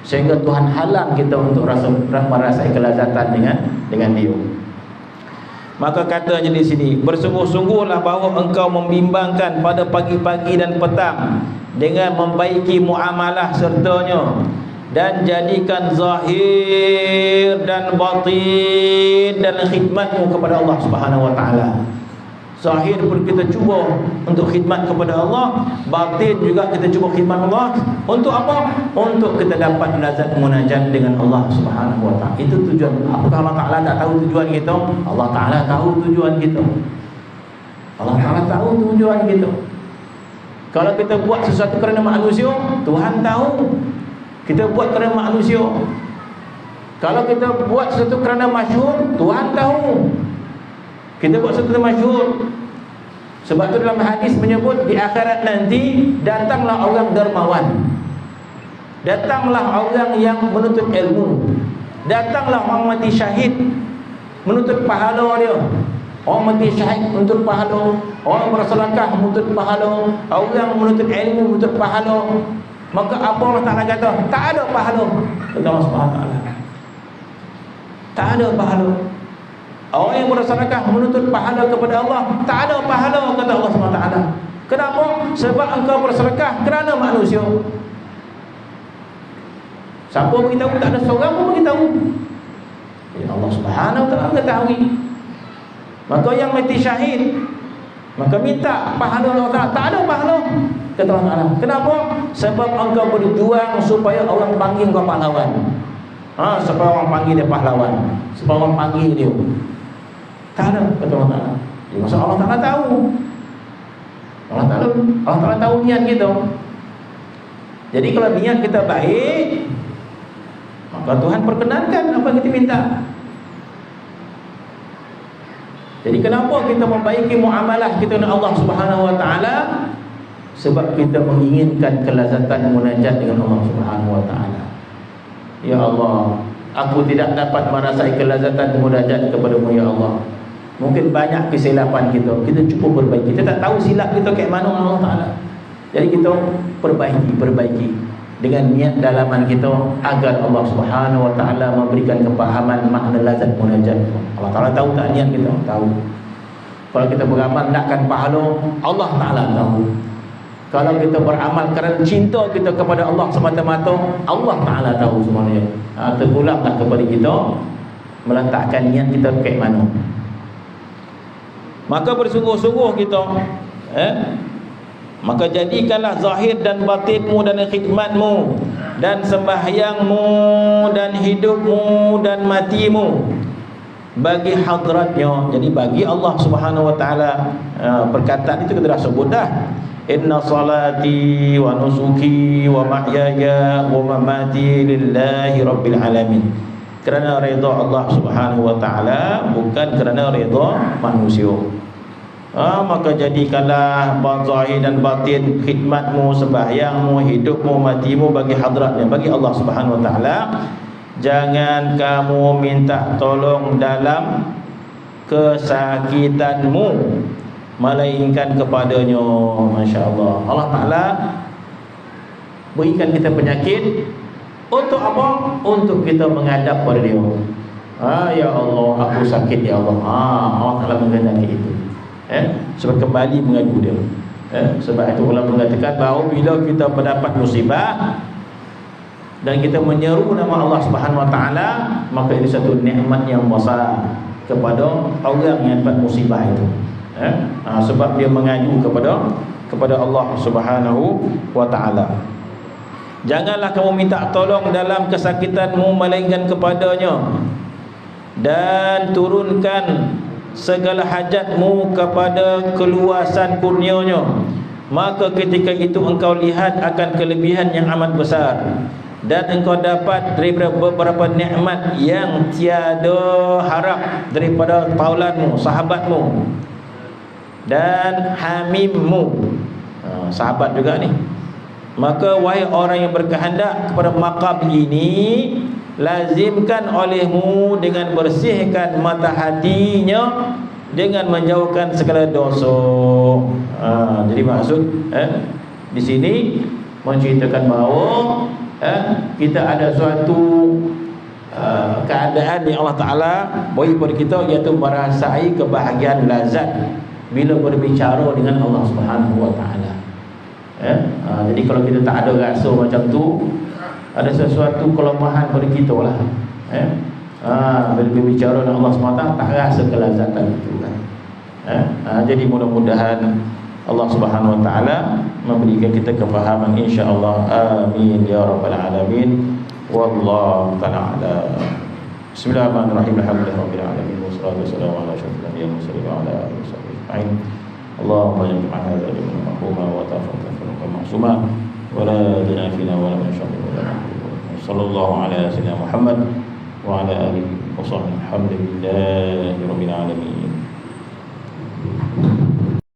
sehingga Tuhan halang kita untuk merasai kelazatan dengan Dia. Maka katanya di sini, bersungguh-sungguhlah bahawa engkau membimbangkan pada pagi-pagi dan petang dengan membaiki muamalah sertanya, dan jadikan zahir dan batin dan khidmatmu kepada Allah Subhanahu wa taala. Zahir pun kita cuba untuk khidmat kepada Allah, batin juga kita cuba khidmat Allah. Untuk apa? Untuk kita dapat lazat munajat dengan Allah Subhanahu wa taala. Itu tujuan. Apakah Allah Taala tak tahu tujuan kita? Allah Taala tahu tujuan kita. Allah Taala tahu tujuan kita. Kalau kita buat sesuatu kerana manusia, Tuhan tahu. Kita buat kerana manusia. Kalau kita buat sesuatu kerana masyhur, Tuhan tahu. Kita buat sesuatu masyhur. Sebab itu dalam hadis menyebut di akhirat nanti datanglah orang dermawan, datanglah orang yang menuntut ilmu, datanglah orang mati syahid menuntut pahala dia. Orang mati syahid menuntut pahala, orang bersedekah menuntut pahala, orang menuntut ilmu menuntut pahala. Maka apa Allah Taala kata? Tak ada pahala. Kata Allah Subhanahu wa taala, tak ada pahala. Orang yang bersedekah menuntut pahala kepada Allah, tak ada pahala, kata Allah Subhanahu wa taala. Kenapa? Sebab engkau bersedekah kerana manusia. Siapa beritahu? Tak ada seorang pun beritahu. Ya Allah Subhanahu wa taala mengetahui. Maka yang mati syahid, maka minta pahala Allah Taala, tak ada pahala, kata Allah Taala. Kenapa? Sebab engkau berjuang supaya orang panggil kau pahlawan. Supaya orang panggil dia pahlawan, supaya orang panggil dia. Tak ada, kata Allah Taala. Ya, masa Allah Taala tahu. Allah Taala tahu niat kita. Jadi kalau niat kita baik, maka Tuhan perkenankan apa yang kita minta. Jadi kenapa kita membaiki muamalah kita dengan Allah Subhanahu wa taala? Sebab kita menginginkan kelazatan munajat dengan Allah Subhanahu wa taala. Ya Allah, aku tidak dapat merasai kelazatan munajat kepada-Mu ya Allah. Mungkin banyak kesilapan kita, kita cuba perbaiki. Kita tak tahu silap kita ke mana Allah Taala. Jadi kita perbaiki dengan niat dalaman kita agar Allah Subhanahu wa taala memberikan kepahaman makna lazat munajat. Allah Taala tahu tak niat kita? Tahu. Kalau kita beramal nakkan pahala, Allah Taala tahu. Kalau kita beramal kerana cinta kita kepada Allah semata-mata, Allah Taala tahu semuanya. Terpulanglah kepada kita meletakkan niat kita ke mana. Maka bersungguh-sungguh kita maka jadikanlah zahir dan batinmu dan khidmatmu dan sembahyangmu dan hidupmu dan matimu bagi hadratnya. Jadi bagi Allah Subhanahu wa taala. Perkataan itu kita dah sebut dah. Inna salati wa nusuki wa mahyaya wa mamati lillahi rabbil alamin. Kerana redha Allah Subhanahu wa taala, bukan kerana redha manusia. Maka jadikanlah zahir dan batin khidmatmu, sembahyangmu, hidupmu, matimu bagi hadratnya, bagi Allah Subhanahu wa taala. Jangan kamu minta tolong dalam kesakitanmu, melainkan kepadanya. Masya Allah, Allah Ta'ala berikan kita penyakit. Untuk apa? Untuk kita menghadap pada Dia. Ya Allah, aku sakit ya Allah. Allah Ta'ala menghendaki itu. Sebab kembali mengadu Dia. Sebab itu ulama mengatakan bahawa bila kita mendapat musibah dan kita menyeru nama Allah Subhanahu wa taala, maka itu satu nikmat yang besar kepada orang yang dapat musibah itu. Sebab dia mengadu kepada Allah Subhanahu wa taala. Janganlah kamu minta tolong dalam kesakitanmu melainkan kepadanya, dan turunkan segala hajatmu kepada keluasan kurnia-Nya, maka ketika itu engkau lihat akan kelebihan yang amat besar, dan engkau dapat daripada beberapa nikmat yang tiada harap daripada taulanmu, sahabatmu dan hamimmu, sahabat juga ni. Maka wahai orang yang berkehendak kepada maqam ini, lazimkan olehmu dengan bersihkan mata hatinya dengan menjauhkan segala dosa. Jadi maksud di sini menceritakan bahawa kita ada suatu keadaan yang Allah Ta'ala bagi kepada kita, iaitu merasai kebahagiaan lazat bila berbicara dengan Allah Subhanahu Wa Ta'ala. Jadi kalau kita tak ada rasa macam tu, ada sesuatu kelemahan pada kita lah. Bila berbicara dengan Allah SWT tak rasa kelazatan itu kan. Jadi mudah-mudahan Allah Subhanahu Wa Ta'ala memberikan kita kefahaman, insya-Allah. Amin ya rabbal alamin. Wallahu ta'ala. Bismillahirrahmanirrahim. Alhamdulillahirabbil alamin wassalatu wassalamu ala asyrofil anbiya'i wal mursalin wa ala alihi wasallam. Allahumma jami'an hadza liman mahuma wa tafaddal maksuma wa la dinafina wa la nashaqqa wa la sallallahu ala sayyidina Muhammad wa ala alihi wa sahbihi. Alhamdulillahi rabbil alamin.